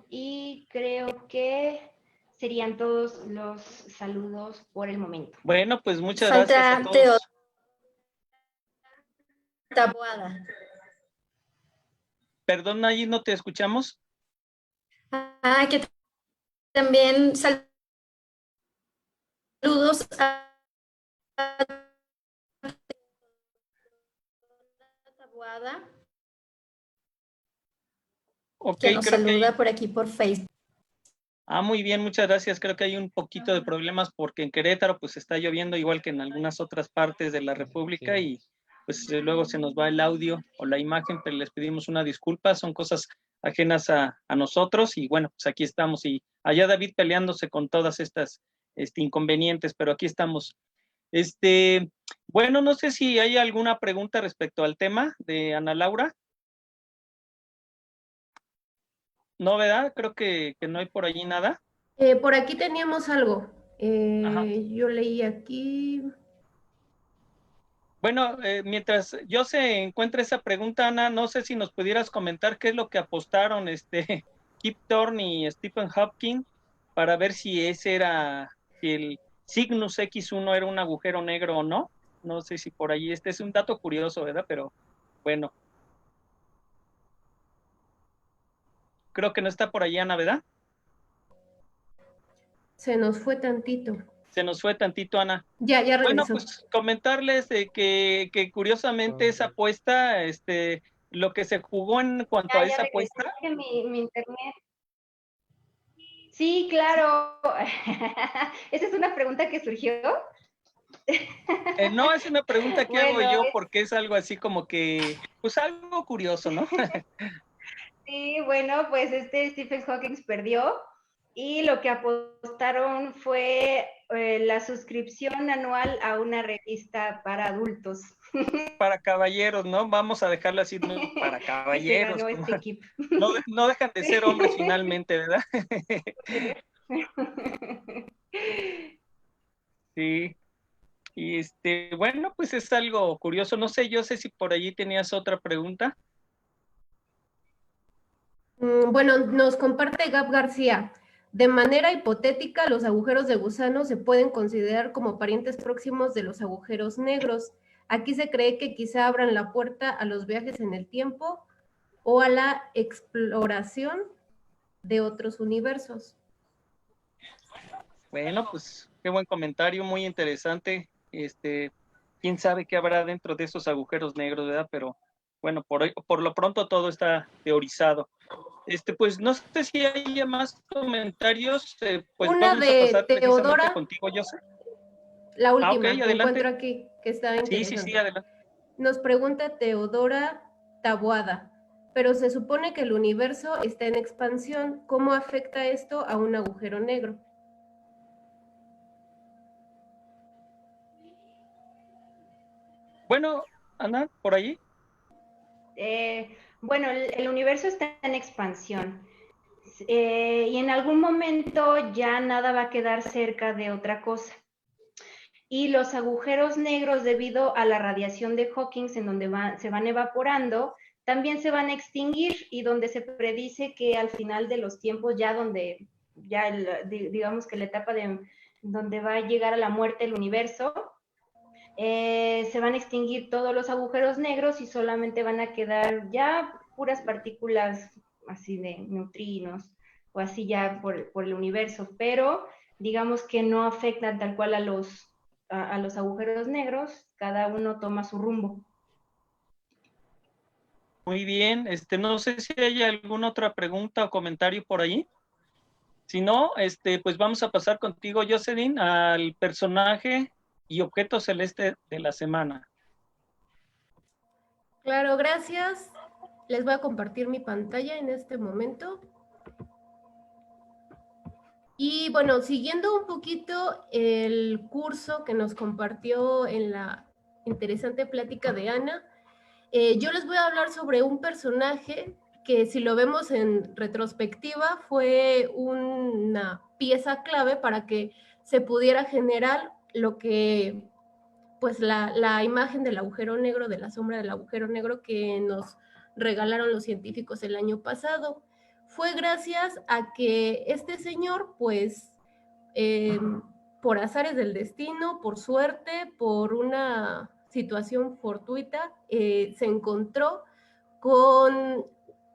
y creo que serían todos los saludos por el momento. Bueno, pues muchas gracias a todos. Taboada. Perdón, allí no te escuchamos. Que también saludos a Taboada, Okay, que nos creo saluda que por aquí por Facebook. muy bien, muchas gracias. Creo que hay un poquito de problemas porque en Querétaro pues está lloviendo igual que en algunas otras partes de la República y pues luego se nos va el audio o la imagen, pero les pedimos una disculpa, son cosas ajenas a nosotros y bueno, pues aquí estamos y allá David peleándose con todas estas inconvenientes, pero aquí estamos. Bueno, no sé si hay alguna pregunta respecto al tema de Ana Laura. No, ¿verdad? Creo que no hay por allí nada. Por aquí teníamos algo. Yo leí aquí. Bueno, mientras yo se encuentre esa pregunta, Ana, no sé si nos pudieras comentar qué es lo que apostaron Kip Thorne y Stephen Hawking para ver si ese era, si el Cygnus X1 era un agujero negro o no. No sé si por allí, es un dato curioso, ¿verdad? Pero bueno. Creo que no está por allí, Ana, ¿verdad? Se nos fue tantito. Se nos fue tantito, Ana. Ya regresó. Bueno, pues comentarles de que curiosamente esa apuesta, lo que se jugó en cuanto a esa apuesta. Que mi internet. Sí, claro. ¿Esa es una pregunta que surgió? No, es una pregunta que hago Bueno, yo porque es algo así como que, pues algo curioso, ¿no? Sí, bueno, pues Stephen Hawking perdió y lo que apostaron fue la suscripción anual a una revista para adultos. Para caballeros, ¿no? Vamos a dejarlo así, ¿no? Para caballeros. Y se ganó equipo. No dejan de ser hombres finalmente, ¿verdad? Sí. Y bueno, pues es algo curioso. No sé, yo sé si por allí tenías otra pregunta. Bueno, nos comparte Gab García. De manera hipotética, los agujeros de gusano se pueden considerar como parientes próximos de los agujeros negros. Aquí se cree que quizá abran la puerta a los viajes en el tiempo o a la exploración de otros universos. Bueno, pues qué buen comentario, muy interesante. Quién sabe qué habrá dentro de esos agujeros negros, ¿verdad? Pero bueno, por lo pronto todo está teorizado. Pues no sé si hay más comentarios, pues Una vamos a de pasar precisamente Teodora, contigo, José. la última Okay, que adelante. encuentro aquí, que está interesante. Sí, adelante. Nos pregunta Teodora Taboada, pero se supone que el universo está en expansión. ¿Cómo afecta esto a un agujero negro? Bueno, Ana, por ahí. Bueno, el universo está en expansión y en algún momento ya nada va a quedar cerca de otra cosa. Y los agujeros negros, debido a la radiación de Hawking, en donde se van evaporando, también se van a extinguir y donde se predice que al final de los tiempos, digamos que la etapa de donde va a llegar a la muerte el universo, se van a extinguir todos los agujeros negros y solamente van a quedar ya puras partículas así de neutrinos o así ya por el universo, pero digamos que no afectan tal cual a los agujeros negros, cada uno toma su rumbo. Muy bien, no sé si hay alguna otra pregunta o comentario por ahí. Si no, pues vamos a pasar contigo, Jocelyn, al personaje y objeto celeste de la semana. Claro, gracias. Les voy a compartir mi pantalla en este momento. Y bueno, siguiendo un poquito el curso que nos compartió en la interesante plática de Ana, yo les voy a hablar sobre un personaje que si lo vemos en retrospectiva fue una pieza clave para que se pudiera generar lo que, pues la imagen del agujero negro, de la sombra del agujero negro que nos regalaron los científicos el año pasado. Fue gracias a que este señor, pues, por azares del destino, por suerte, por una situación fortuita, se encontró con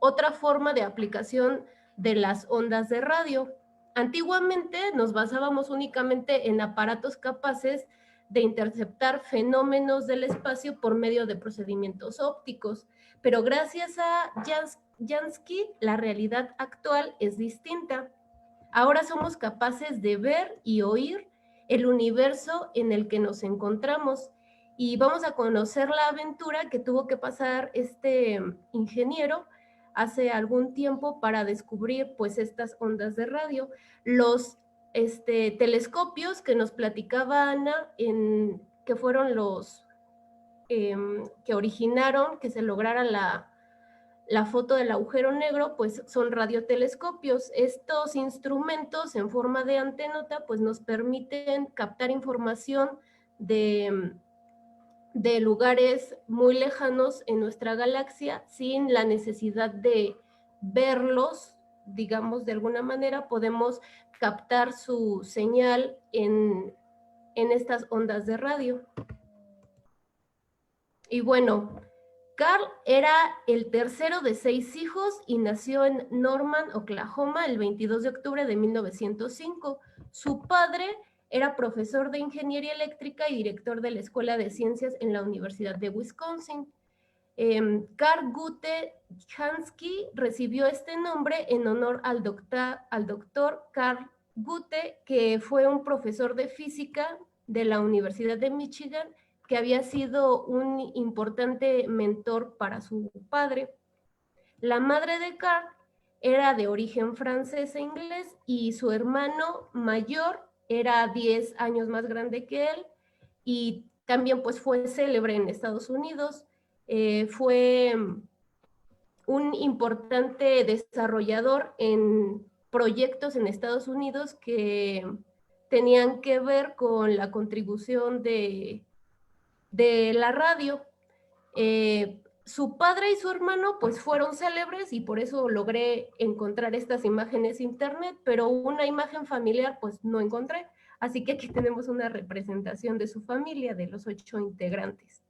otra forma de aplicación de las ondas de radio. Antiguamente nos basábamos únicamente en aparatos capaces de interceptar fenómenos del espacio por medio de procedimientos ópticos, pero gracias a Jansky la realidad actual es distinta. Ahora somos capaces de ver y oír el universo en el que nos encontramos y vamos a conocer la aventura que tuvo que pasar este ingeniero hace algún tiempo para descubrir pues estas ondas de radio. Los telescopios que nos platicaba Ana, que fueron los que originaron que se lograra la foto del agujero negro, pues son radiotelescopios. Estos instrumentos en forma de antenota pues nos permiten captar información de lugares muy lejanos en nuestra galaxia sin la necesidad de verlos, digamos, de alguna manera podemos captar su señal en estas ondas de radio. Y bueno, Carl era el tercero de 6 hijos y nació en Norman, Oklahoma, el 22 de octubre de 1905. Su padre era profesor de ingeniería eléctrica y director de la Escuela de Ciencias en la Universidad de Wisconsin. Carl Gutte Jansky recibió este nombre en honor al doctor Carl Gutte, que fue un profesor de física de la Universidad de Michigan, que había sido un importante mentor para su padre. La madre de Carl era de origen francés e inglés y su hermano mayor era 10 años más grande que él y también pues fue célebre en Estados Unidos. Fue un importante desarrollador en proyectos en Estados Unidos que tenían que ver con la contribución de la radio. Su padre y su hermano pues fueron célebres y por eso logré encontrar estas imágenes en internet, pero una imagen familiar pues no encontré, así que aquí tenemos una representación de su familia, de los 8 integrantes.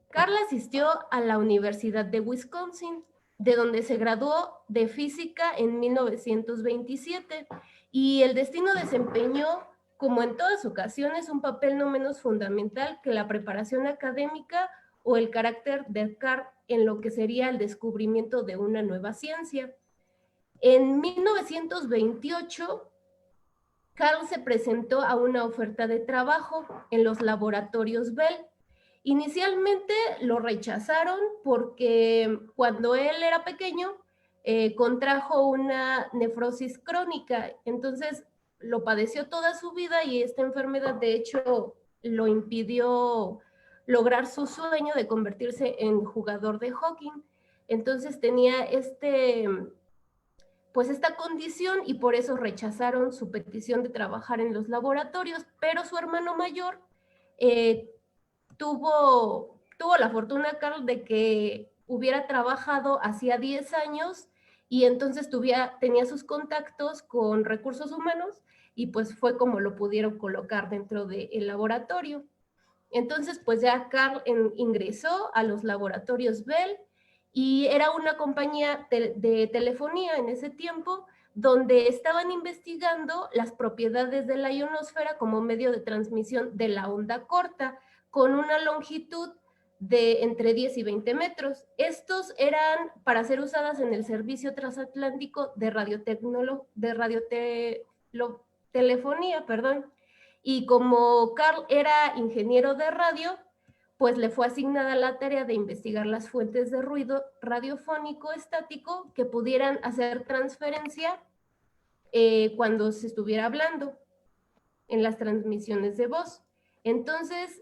Carl asistió a la Universidad de Wisconsin, de donde se graduó de física en 1927, y el destino desempeñó, como en todas ocasiones, un papel no menos fundamental que la preparación académica o el carácter de Carl en lo que sería el descubrimiento de una nueva ciencia. En 1928, Carl se presentó a una oferta de trabajo en los laboratorios Bell. Inicialmente lo rechazaron porque cuando él era pequeño contrajo una nefrosis crónica, entonces lo padeció toda su vida y esta enfermedad de hecho lo impidió lograr su sueño de convertirse en jugador de hockey. Entonces tenía esta condición y por eso rechazaron su petición de trabajar en los laboratorios, pero su hermano mayor tuvo la fortuna, Carl, de que hubiera trabajado hacía 10 años y entonces tenía sus contactos con recursos humanos y pues fue como lo pudieron colocar dentro del laboratorio. Entonces pues ya Carl ingresó a los laboratorios Bell y era una compañía de telefonía en ese tiempo donde estaban investigando las propiedades de la ionosfera como medio de transmisión de la onda corta, con una longitud de entre 10 y 20 metros. Estos eran para ser usadas en el servicio transatlántico de radiotelefonía, y como Carl era ingeniero de radio, pues le fue asignada la tarea de investigar las fuentes de ruido radiofónico estático que pudieran hacer transferencia cuando se estuviera hablando en las transmisiones de voz. Entonces,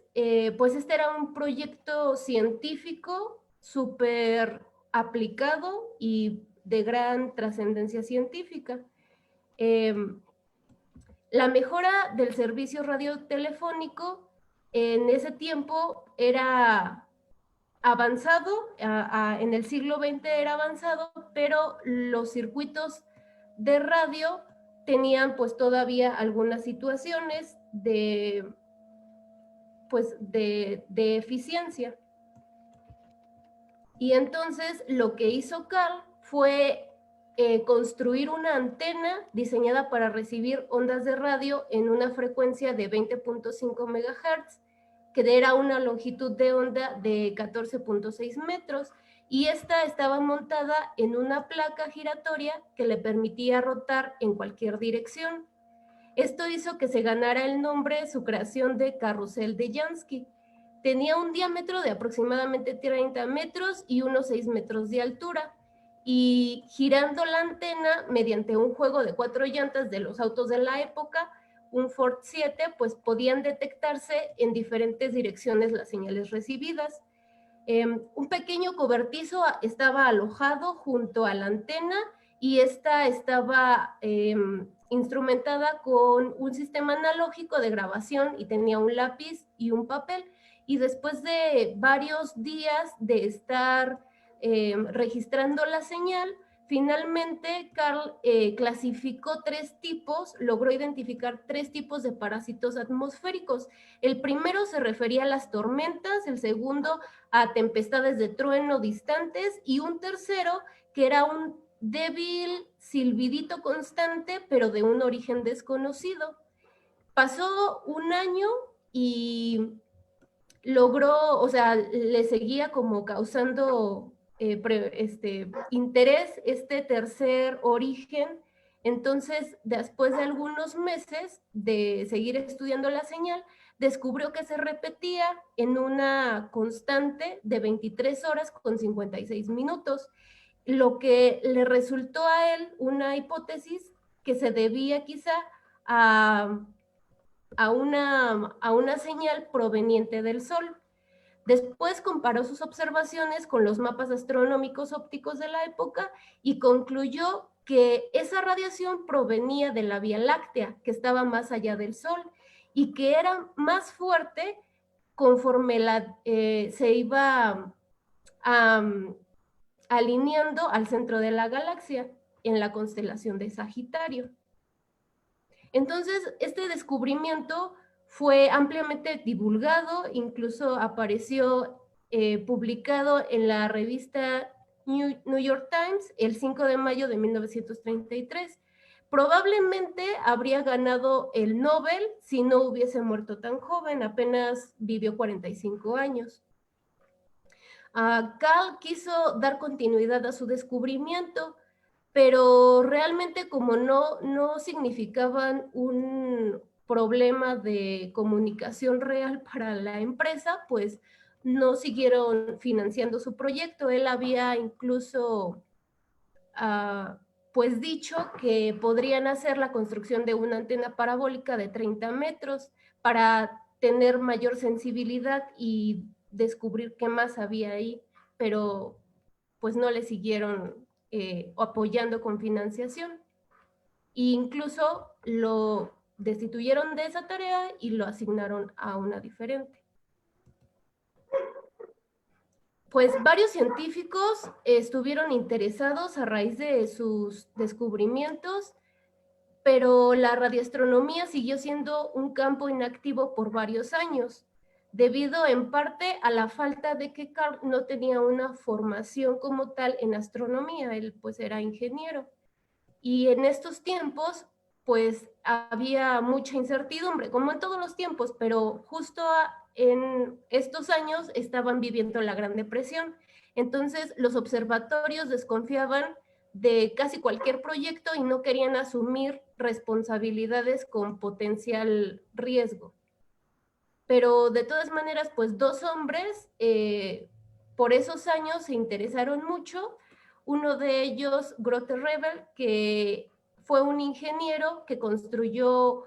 pues este era un proyecto científico súper aplicado y de gran trascendencia científica. La mejora del servicio radiotelefónico en ese tiempo era avanzado, en el siglo XX era avanzado, pero los circuitos de radio tenían pues todavía algunas situaciones de eficiencia. Y entonces lo que hizo Carl fue construir una antena diseñada para recibir ondas de radio en una frecuencia de 20.5 MHz, que era una longitud de onda de 14.6 metros, y esta estaba montada en una placa giratoria que le permitía rotar en cualquier dirección. Esto hizo que se ganara el nombre, su creación, de carrusel de Jansky. Tenía un diámetro de aproximadamente 30 metros y unos 6 metros de altura, y girando la antena mediante un juego de 4 llantas de los autos de la época, un Ford 7, pues podían detectarse en diferentes direcciones las señales recibidas. Un pequeño cobertizo estaba alojado junto a la antena, y esta estaba instrumentada con un sistema analógico de grabación y tenía un lápiz y un papel. Y después de varios días de estar registrando la señal, finalmente Carl clasificó logró identificar 3 tipos de parásitos atmosféricos. El primero se refería a las tormentas, el segundo a tempestades de trueno distantes, y un tercero que era un débil silbidito constante, pero de un origen desconocido. Pasó un año y logró, o sea, le seguía como causando interés este tercer origen. Entonces, después de algunos meses de seguir estudiando la señal, descubrió que se repetía en una constante de 23 horas con 56 minutos, lo que le resultó a él una hipótesis que se debía quizá a una señal proveniente del Sol. Después comparó sus observaciones con los mapas astronómicos ópticos de la época y concluyó que esa radiación provenía de la Vía Láctea, que estaba más allá del Sol, y que era más fuerte conforme se iba alineando al centro de la galaxia, en la constelación de Sagitario. Entonces, este descubrimiento fue ampliamente divulgado, incluso apareció publicado en la revista New York Times el 5 de mayo de 1933. Probablemente habría ganado el Nobel si no hubiese muerto tan joven, apenas vivió 45 años. Carl quiso dar continuidad a su descubrimiento, pero realmente como no significaban un problema de comunicación real para la empresa, pues no siguieron financiando su proyecto. Él había incluso pues dicho que podrían hacer la construcción de una antena parabólica de 30 metros para tener mayor sensibilidad y descubrir qué más había ahí, pero pues no le siguieron apoyando con financiación. E incluso lo destituyeron de esa tarea y lo asignaron a una diferente. Pues varios científicos estuvieron interesados a raíz de sus descubrimientos, pero la radioastronomía siguió siendo un campo inactivo por varios años, debido en parte a la falta de que Carl no tenía una formación como tal en astronomía. Él pues era ingeniero. Y en estos tiempos pues había mucha incertidumbre, como en todos los tiempos, pero justo en estos años estaban viviendo la Gran Depresión. Entonces los observatorios desconfiaban de casi cualquier proyecto y no querían asumir responsabilidades con potencial riesgo. Pero de todas maneras, pues 2 hombres por esos años se interesaron mucho. Uno de ellos, Grote Rebel, que fue un ingeniero que construyó,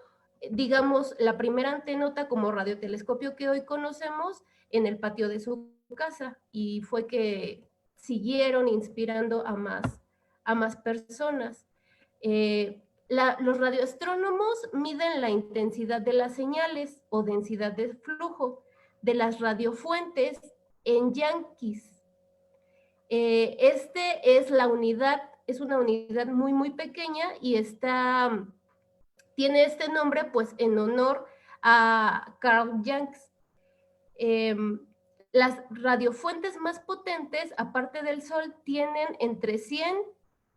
digamos, la primera antenota como radiotelescopio que hoy conocemos en el patio de su casa, y fue que siguieron inspirando a más personas. Los radioastrónomos miden la intensidad de las señales o densidad de flujo de las radiofuentes en Yankees. Este es la unidad, es una unidad muy, muy pequeña y tiene este nombre pues en honor a Carl Yankees. Las radiofuentes más potentes, aparte del Sol, tienen entre 100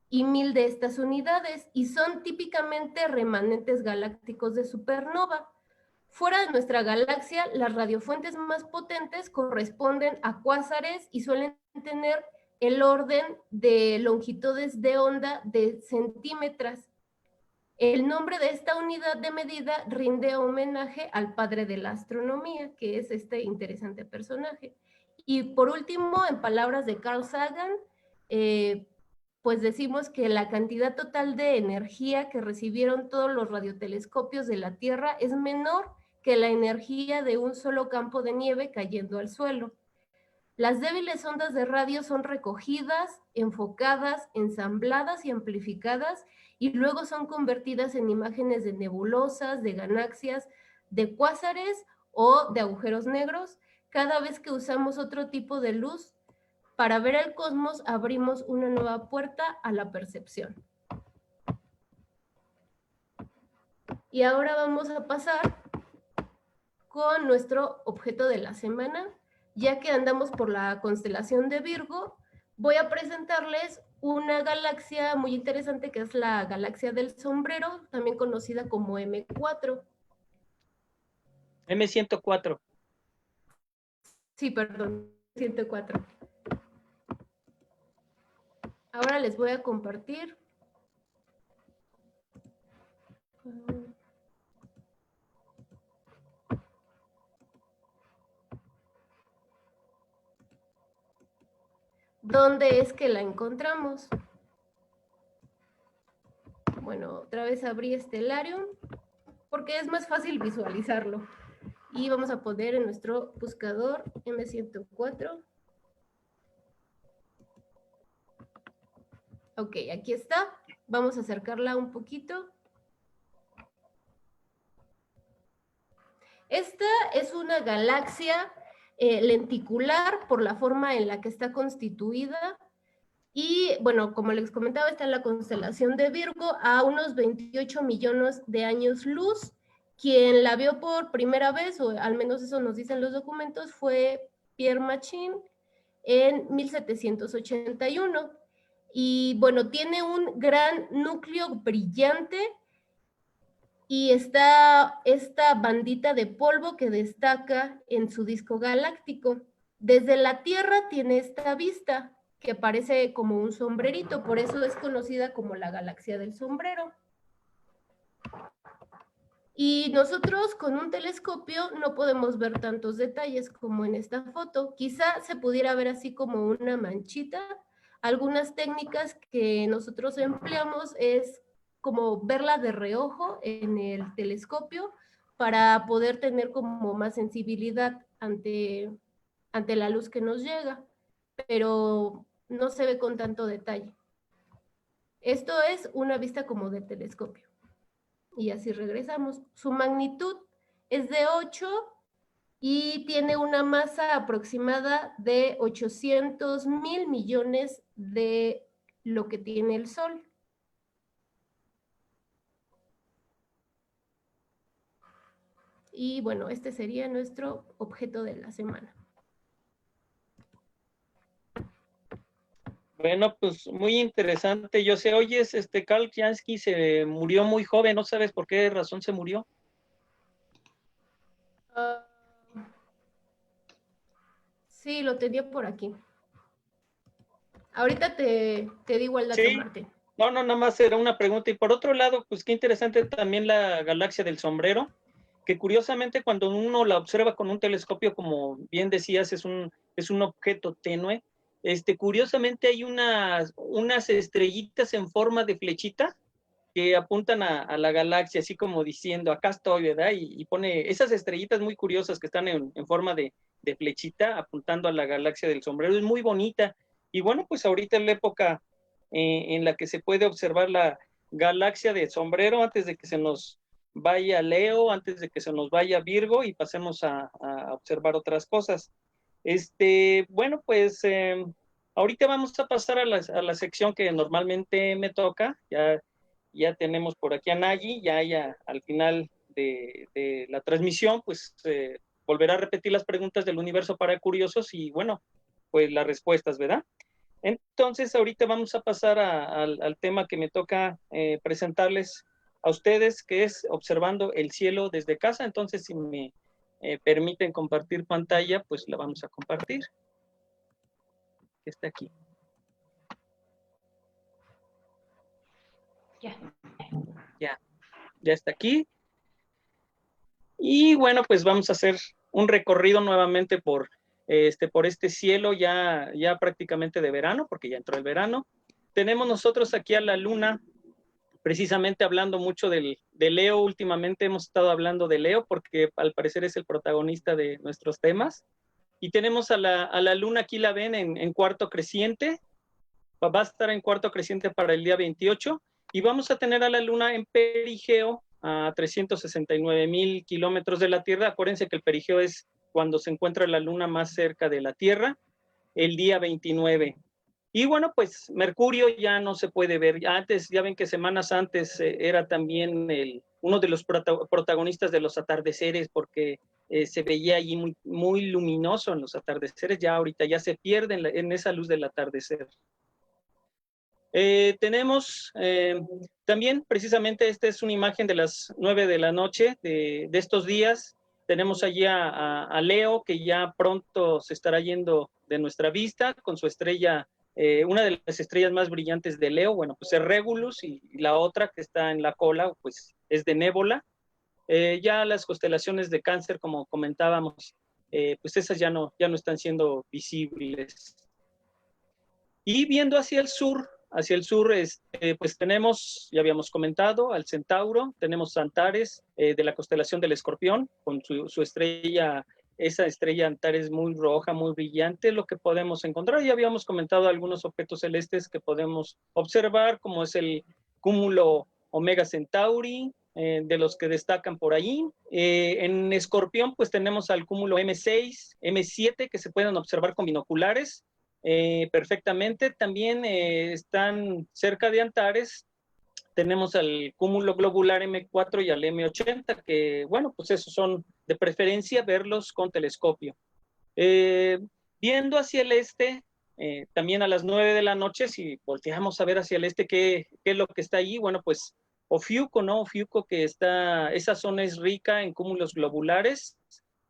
y 1000 de estas unidades y son típicamente remanentes galácticos de supernova. Fuera de nuestra galaxia, las radiofuentes más potentes corresponden a cuásares y suelen tener el orden de longitudes de onda de centímetros. El nombre de esta unidad de medida rinde homenaje al padre de la astronomía, que es este interesante personaje. Y por último, en palabras de Carl Sagan, pues decimos que la cantidad total de energía que recibieron todos los radiotelescopios de la Tierra es menor que la energía de un solo campo de nieve cayendo al suelo. Las débiles ondas de radio son recogidas, enfocadas, ensambladas y amplificadas y luego son convertidas en imágenes de nebulosas, de galaxias, de cuásares o de agujeros negros. Cada vez que usamos otro tipo de luz para ver el cosmos, abrimos una nueva puerta a la percepción. Y ahora vamos a pasar con nuestro objeto de la semana. Ya que andamos por la constelación de Virgo, voy a presentarles una galaxia muy interesante que es la galaxia del sombrero, también conocida como M4. M104. Sí, perdón, 104. Ahora les voy a compartir. ¿Dónde es que la encontramos? Bueno, otra vez abrí Stellarium porque es más fácil visualizarlo. Y vamos a poner en nuestro buscador M104. Ok, aquí está. Vamos a acercarla un poquito. Esta es una galaxia lenticular por la forma en la que está constituida y bueno, como les comentaba, está en la constelación de Virgo a unos 28 millones de años luz. Quien la vio por primera vez, o al menos eso nos dicen los documentos, fue Pierre Machin en 1781 y bueno, tiene un gran núcleo brillante y está esta bandita de polvo que destaca en su disco galáctico. Desde la Tierra tiene esta vista que parece como un sombrerito, por eso es conocida como la galaxia del sombrero. Y nosotros con un telescopio no podemos ver tantos detalles como en esta foto. Quizá se pudiera ver así como una manchita. Algunas técnicas que nosotros empleamos es como verla de reojo en el telescopio para poder tener como más sensibilidad ante la luz que nos llega, pero no se ve con tanto detalle. Esto es una vista como de telescopio. Y así regresamos. Su magnitud es de 8 y tiene una masa aproximada de 800,000 millones de lo que tiene el Sol. Y bueno, este sería nuestro objeto de la semana. Bueno, pues muy interesante. Yo sé, oyes, Carl Jansky se murió muy joven, ¿no sabes por qué razón se murió? Sí, lo tenía por aquí. Ahorita te digo el dato, Sí. Martín. No, nada más era una pregunta. Y por otro lado, pues qué interesante también la galaxia del sombrero, que curiosamente cuando uno la observa con un telescopio, como bien decías, es un objeto tenue. Curiosamente hay unas estrellitas en forma de flechita que apuntan a la galaxia, así como diciendo, acá estoy, ¿verdad? Y pone esas estrellitas muy curiosas que están en forma de flechita apuntando a la galaxia del sombrero. Es muy bonita. Y bueno, pues ahorita es la época en la que se puede observar la galaxia de Sombrero antes de que se nos vaya Leo, antes de que se nos vaya Virgo y pasemos a observar otras cosas. Bueno, pues ahorita vamos a pasar a la sección que normalmente me toca. Ya tenemos por aquí a Nagy, ya al final de la transmisión, pues volverá a repetir las preguntas del universo para curiosos y bueno, pues las respuestas, ¿verdad? Entonces, ahorita vamos a pasar al tema que me toca presentarles a ustedes, que es observando el cielo desde casa. Entonces, si me permiten compartir pantalla, pues la vamos a compartir. Está aquí. Ya está aquí. Y bueno, pues vamos a hacer un recorrido nuevamente por este cielo ya prácticamente de verano, porque ya entró el verano. Tenemos nosotros aquí a la luna, precisamente hablando mucho de Leo. Últimamente hemos estado hablando de Leo porque al parecer es el protagonista de nuestros temas. Y tenemos a la luna, aquí la ven en cuarto creciente, va a estar en cuarto creciente para el día 28, y vamos a tener a la luna en perigeo a 369,000 kilómetros de la Tierra. Acuérdense que el perigeo es cuando se encuentra la luna más cerca de la Tierra, el día 29. Y bueno, pues Mercurio ya no se puede ver. Antes, ya ven que semanas antes era también uno de los protagonistas de los atardeceres, porque se veía allí muy, muy luminoso en los atardeceres. Ya ahorita ya se pierde en esa luz del atardecer. Tenemos también, precisamente, esta es una imagen de las 9 de la noche de estos días. Tenemos allí a Leo, que ya pronto se estará yendo de nuestra vista con su estrella, una de las estrellas más brillantes de Leo, bueno, pues es Regulus, y la otra que está en la cola, pues es de Nébula. Ya las constelaciones de Cáncer, como comentábamos, pues esas ya no están siendo visibles. Y viendo hacia el sur, pues tenemos, ya habíamos comentado, al Centauro, tenemos Antares de la constelación del Escorpión, con su estrella, esa estrella Antares muy roja, muy brillante, lo que podemos encontrar. Ya habíamos comentado algunos objetos celestes que podemos observar, como es el cúmulo Omega Centauri, de los que destacan por ahí. En Escorpión, pues tenemos al cúmulo M6, M7, que se pueden observar con binoculares perfectamente. También están cerca de Antares, tenemos al cúmulo globular M4 y al M80, que bueno, pues esos son de preferencia verlos con telescopio. Viendo hacia el este, también a las 9 de la noche, si volteamos a ver hacia el este, ¿qué es lo que está ahí? Bueno, pues Ofiuco, ¿no? Ofiuco, que esa zona es rica en cúmulos globulares.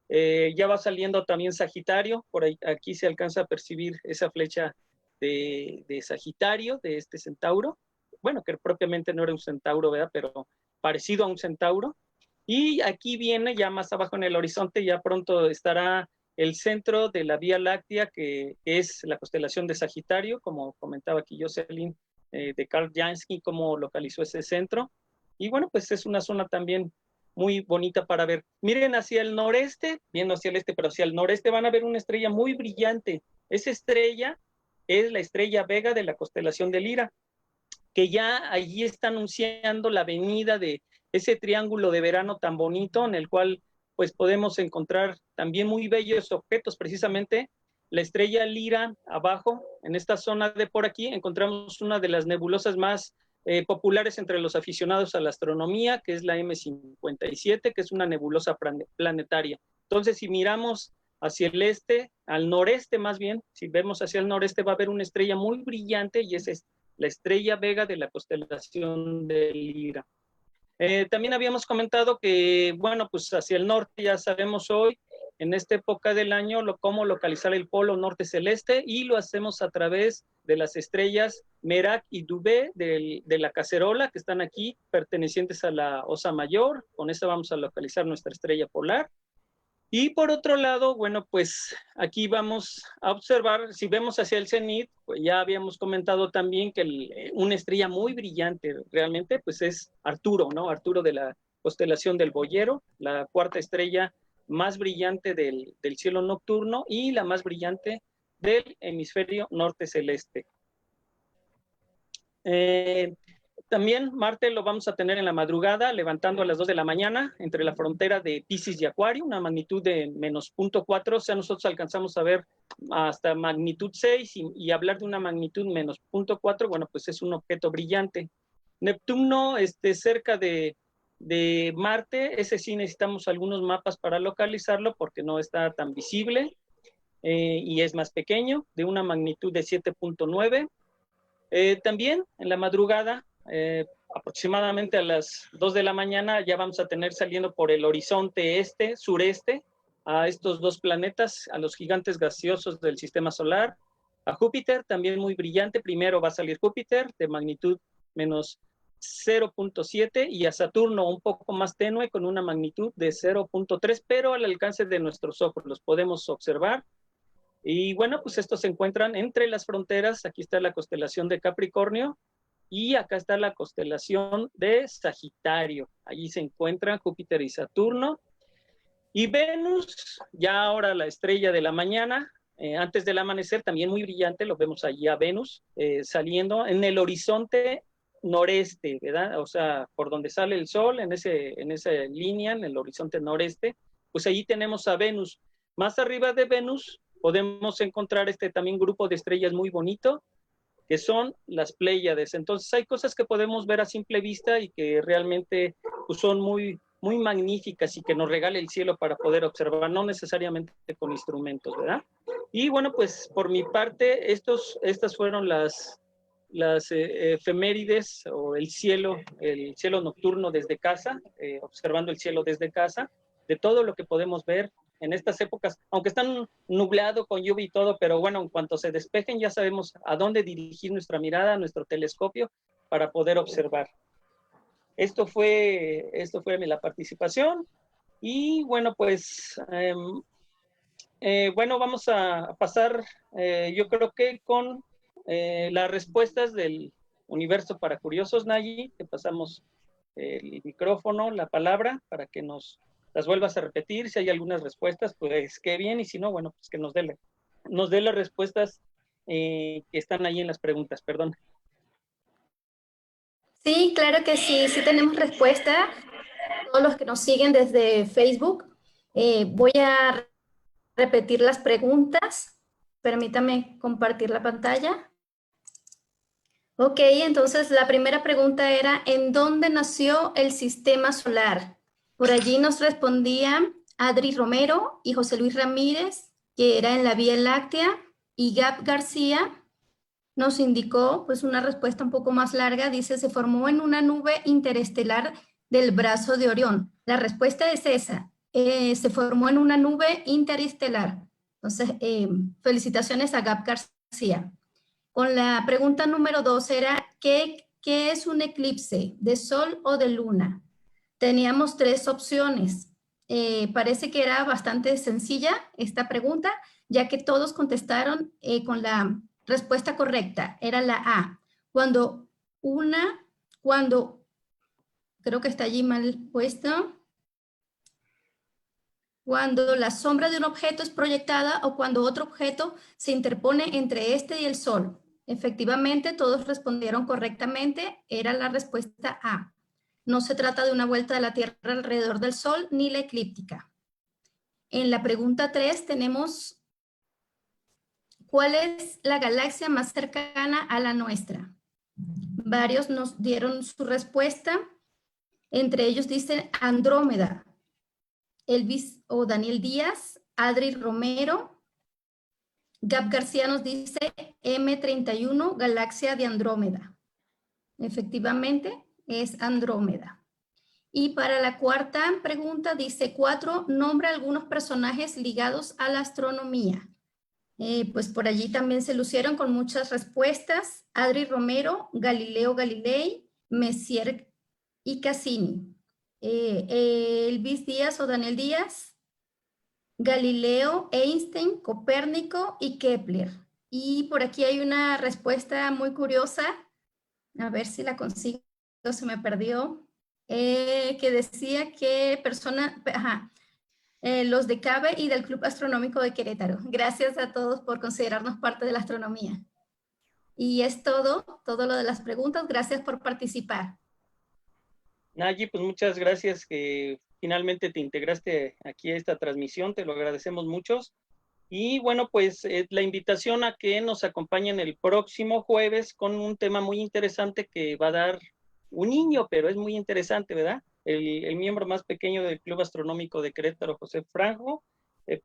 Ya va saliendo también Sagitario, por ahí, aquí se alcanza a percibir esa flecha de Sagitario, de este centauro. Bueno, que propiamente no era un centauro, ¿verdad? Pero parecido a un centauro. Y aquí viene, ya más abajo en el horizonte, ya pronto estará el centro de la Vía Láctea, que es la constelación de Sagitario, como comentaba aquí Jocelyn, de Karl Jansky, cómo localizó ese centro. Y bueno, pues es una zona también muy bonita para ver. Miren hacia el noreste, viendo hacia el este, pero hacia el noreste van a ver una estrella muy brillante. Esa estrella es la estrella Vega de la constelación de Lira, que ya allí está anunciando la venida de ese triángulo de verano tan bonito, en el cual pues podemos encontrar también muy bellos objetos. Precisamente la estrella Lira, abajo, en esta zona de por aquí, encontramos una de las nebulosas más populares entre los aficionados a la astronomía, que es la M57, que es una nebulosa planetaria. Entonces, si miramos hacia el este, al noreste más bien, si vemos hacia el noreste, va a haber una estrella muy brillante, y es la estrella Vega de la constelación de Lira. También habíamos comentado que, bueno, pues hacia el norte ya sabemos hoy, en esta época del año, cómo localizar el polo norte celeste, y lo hacemos a través de las estrellas Merak y Dubhe de la cacerola, que están aquí, pertenecientes a la Osa Mayor. Con esta vamos a localizar nuestra estrella polar. Y por otro lado, bueno, pues aquí vamos a observar, si vemos hacia el cenit, pues ya habíamos comentado también que una estrella muy brillante realmente, pues es Arturo, ¿no? Arturo de la constelación del Boyero, la cuarta estrella más brillante del cielo nocturno y la más brillante del hemisferio norte celeste. También Marte lo vamos a tener en la madrugada, levantando a las 2 de la mañana, entre la frontera de Piscis y Acuario, una magnitud de menos 0.4, o sea, nosotros alcanzamos a ver hasta magnitud 6 y hablar de una magnitud menos 0.4, bueno, pues es un objeto brillante. Neptuno, cerca de Marte, ese sí necesitamos algunos mapas para localizarlo porque no está tan visible y es más pequeño, de una magnitud de 7.9. También en la madrugada, aproximadamente a las 2 de la mañana, ya vamos a tener saliendo por el horizonte sureste, a estos dos planetas, a los gigantes gaseosos del sistema solar, a Júpiter, también muy brillante. Primero va a salir Júpiter, de magnitud menos 0.7, y a Saturno un poco más tenue, con una magnitud de 0.3, pero al alcance de nuestros ojos, los podemos observar. Y bueno, pues estos se encuentran entre las fronteras. Aquí está la constelación de Capricornio y acá está la constelación de Sagitario. Allí se encuentran Júpiter y Saturno. Y Venus, ya ahora la estrella de la mañana, antes del amanecer, también muy brillante, lo vemos allí a Venus, saliendo en el horizonte noreste, ¿verdad? O sea, por donde sale el sol, en esa línea, en el horizonte noreste, pues allí tenemos a Venus. Más arriba de Venus podemos encontrar también grupo de estrellas muy bonito, que son las Pléyades. Entonces hay cosas que podemos ver a simple vista y que realmente pues, son muy, muy magníficas y que nos regala el cielo para poder observar, no necesariamente con instrumentos, ¿verdad? Y bueno, pues por mi parte, estas fueron las efemérides o el cielo nocturno desde casa, observando el cielo desde casa, de todo lo que podemos ver en estas épocas, aunque están nublado con lluvia y todo, pero bueno, en cuanto se despejen ya sabemos a dónde dirigir nuestra mirada, nuestro telescopio, para poder observar. Esto fue la participación y bueno, pues bueno, vamos a pasar yo creo que con las respuestas del universo para curiosos. Nayi, te pasamos el micrófono, la palabra, para que nos las vuelvas a repetir. Si hay algunas respuestas, pues qué bien, y si no, bueno, pues que nos dé las respuestas que están ahí en las preguntas, perdón. Sí, claro que sí, sí tenemos respuesta. Todos los que nos siguen desde Facebook, voy a repetir las preguntas. Permítame compartir la pantalla. Ok, entonces la primera pregunta era, ¿en dónde nació el sistema solar? Por allí nos respondía Adri Romero y José Luis Ramírez, que era en la Vía Láctea, y Gab García nos indicó pues una respuesta un poco más larga, dice, se formó en una nube interestelar del brazo de Orión. La respuesta es esa, se formó en una nube interestelar. Entonces, felicitaciones a Gab García. Con la pregunta número 2 era, ¿qué es un eclipse, de sol o de luna? Teníamos 3 opciones. Parece que era bastante sencilla esta pregunta, ya que todos contestaron con la respuesta correcta. Era la A. Cuando, creo que está allí mal puesto, cuando la sombra de un objeto es proyectada o cuando otro objeto se interpone entre este y el sol. Efectivamente, todos respondieron correctamente. Era la respuesta A. No se trata de una vuelta de la Tierra alrededor del Sol ni la eclíptica. En la pregunta 3 tenemos, ¿cuál es la galaxia más cercana a la nuestra? Varios nos dieron su respuesta. Entre ellos dice Andrómeda. Elvis o Daniel Díaz, Adri Romero, Gab García nos dice M31, galaxia de Andrómeda. Efectivamente, es Andrómeda. Y para la cuarta pregunta dice 4, nombra algunos personajes ligados a la astronomía. Pues por allí también se lucieron con muchas respuestas. Adri Romero, Galileo Galilei, Messier y Cassini. Elvis Díaz o Daniel Díaz, Galileo, Einstein, Copérnico y Kepler. Y por aquí hay una respuesta muy curiosa, a ver si la consigo, se me perdió, que decía que los de CABE y del Club Astronómico de Querétaro. Gracias a todos por considerarnos parte de la astronomía. Y es todo lo de las preguntas. Gracias por participar. Nayi, pues muchas gracias que finalmente te integraste aquí a esta transmisión, te lo agradecemos mucho. Y bueno, pues la invitación a que nos acompañen el próximo jueves con un tema muy interesante que va a dar un niño, pero es muy interesante, ¿verdad? El miembro más pequeño del Club Astronómico de Querétaro, José Franco. El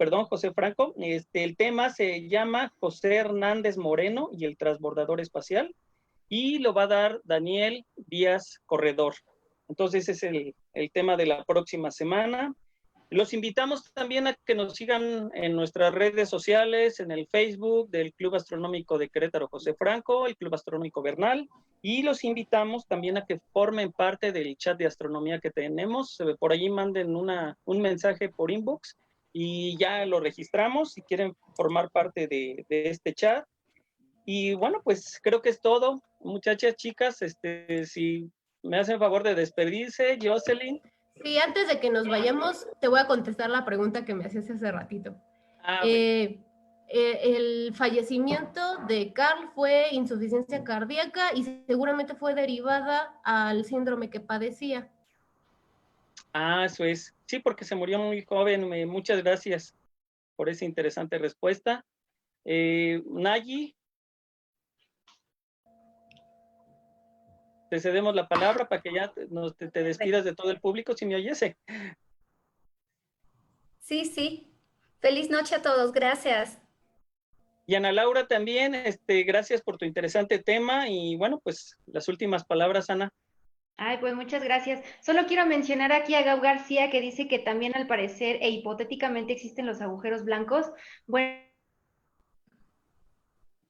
tema se llama José Hernández Moreno y el transbordador espacial, y lo va a dar Daniel Díaz Corredor. Entonces es el tema de la próxima semana. Los invitamos también a que nos sigan en nuestras redes sociales, en el Facebook del Club Astronómico de Querétaro José Franco, el Club Astronómico Bernal, y los invitamos también a que formen parte del chat de astronomía que tenemos. Por allí manden un mensaje por inbox y ya lo registramos si quieren formar parte de este chat. Y bueno, pues creo que es todo. Muchachas, chicas, si me hacen favor de despedirse, Jocelyn. Sí, antes de que nos vayamos, te voy a contestar la pregunta que me hacías hace ratito. Bueno. El fallecimiento de Carl fue insuficiencia cardíaca y seguramente fue derivada al síndrome que padecía. Eso es. Sí, porque se murió muy joven. Muchas gracias por esa interesante respuesta. Nayi, te cedemos la palabra para que ya te despidas de todo el público, si me oyese. Sí. Feliz noche a todos. Gracias. Y Ana Laura también, gracias por tu interesante tema. Y bueno, pues las últimas palabras, Ana. Ay, pues muchas gracias. Solo quiero mencionar aquí a Gab García, que dice que también al parecer e hipotéticamente existen los agujeros blancos. Bueno,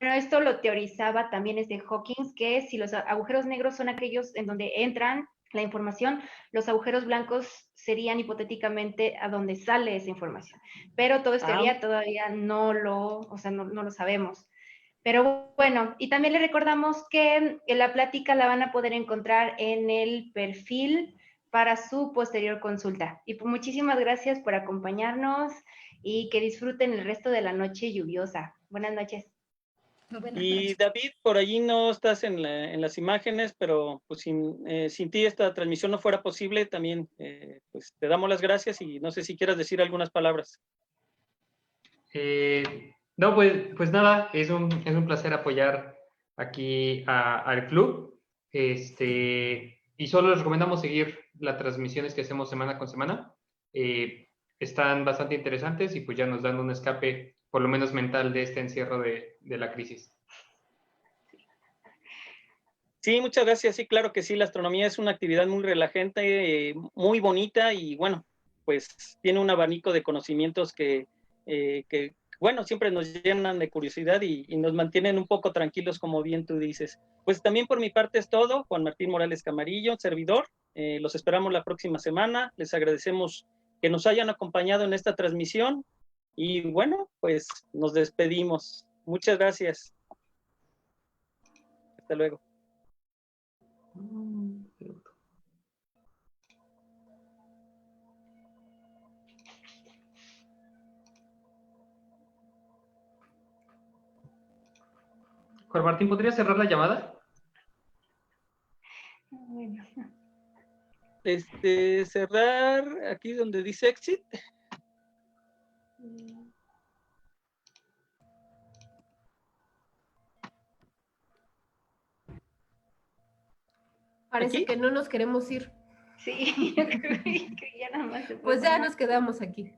esto lo teorizaba también Hawking, que si los agujeros negros son aquellos en donde entran la información, los agujeros blancos serían hipotéticamente a donde sale esa información. Pero todo es teoría, todavía no lo sabemos. Pero bueno, y también le recordamos que la plática la van a poder encontrar en el perfil para su posterior consulta. Y pues muchísimas gracias por acompañarnos y que disfruten el resto de la noche lluviosa. Buenas noches. Y David, por allí no estás en las imágenes, pero pues sin ti esta transmisión no fuera posible. También pues te damos las gracias y no sé si quieras decir algunas palabras. No, pues nada, es un placer apoyar aquí al club. Y solo les recomendamos seguir las transmisiones que hacemos semana con semana. Están bastante interesantes y pues ya nos dan un escape, por lo menos mental, de este encierro de la crisis. Sí, muchas gracias. Sí, claro que sí, la astronomía es una actividad muy relajante, muy bonita y bueno, pues tiene un abanico de conocimientos que bueno, siempre nos llenan de curiosidad y nos mantienen un poco tranquilos, como bien tú dices. Pues también por mi parte es todo. Juan Martín Morales Camarillo, servidor. Los esperamos la próxima semana. Les agradecemos que nos hayan acompañado en esta transmisión y bueno, pues nos despedimos. Muchas gracias. Hasta luego. Juan Martín, ¿podría cerrar la llamada? Bueno. Cerrar aquí donde dice exit. Parece ¿Aquí? que no nos queremos ir. Sí, yo creo que ya nada más se Pues ya nos quedamos aquí.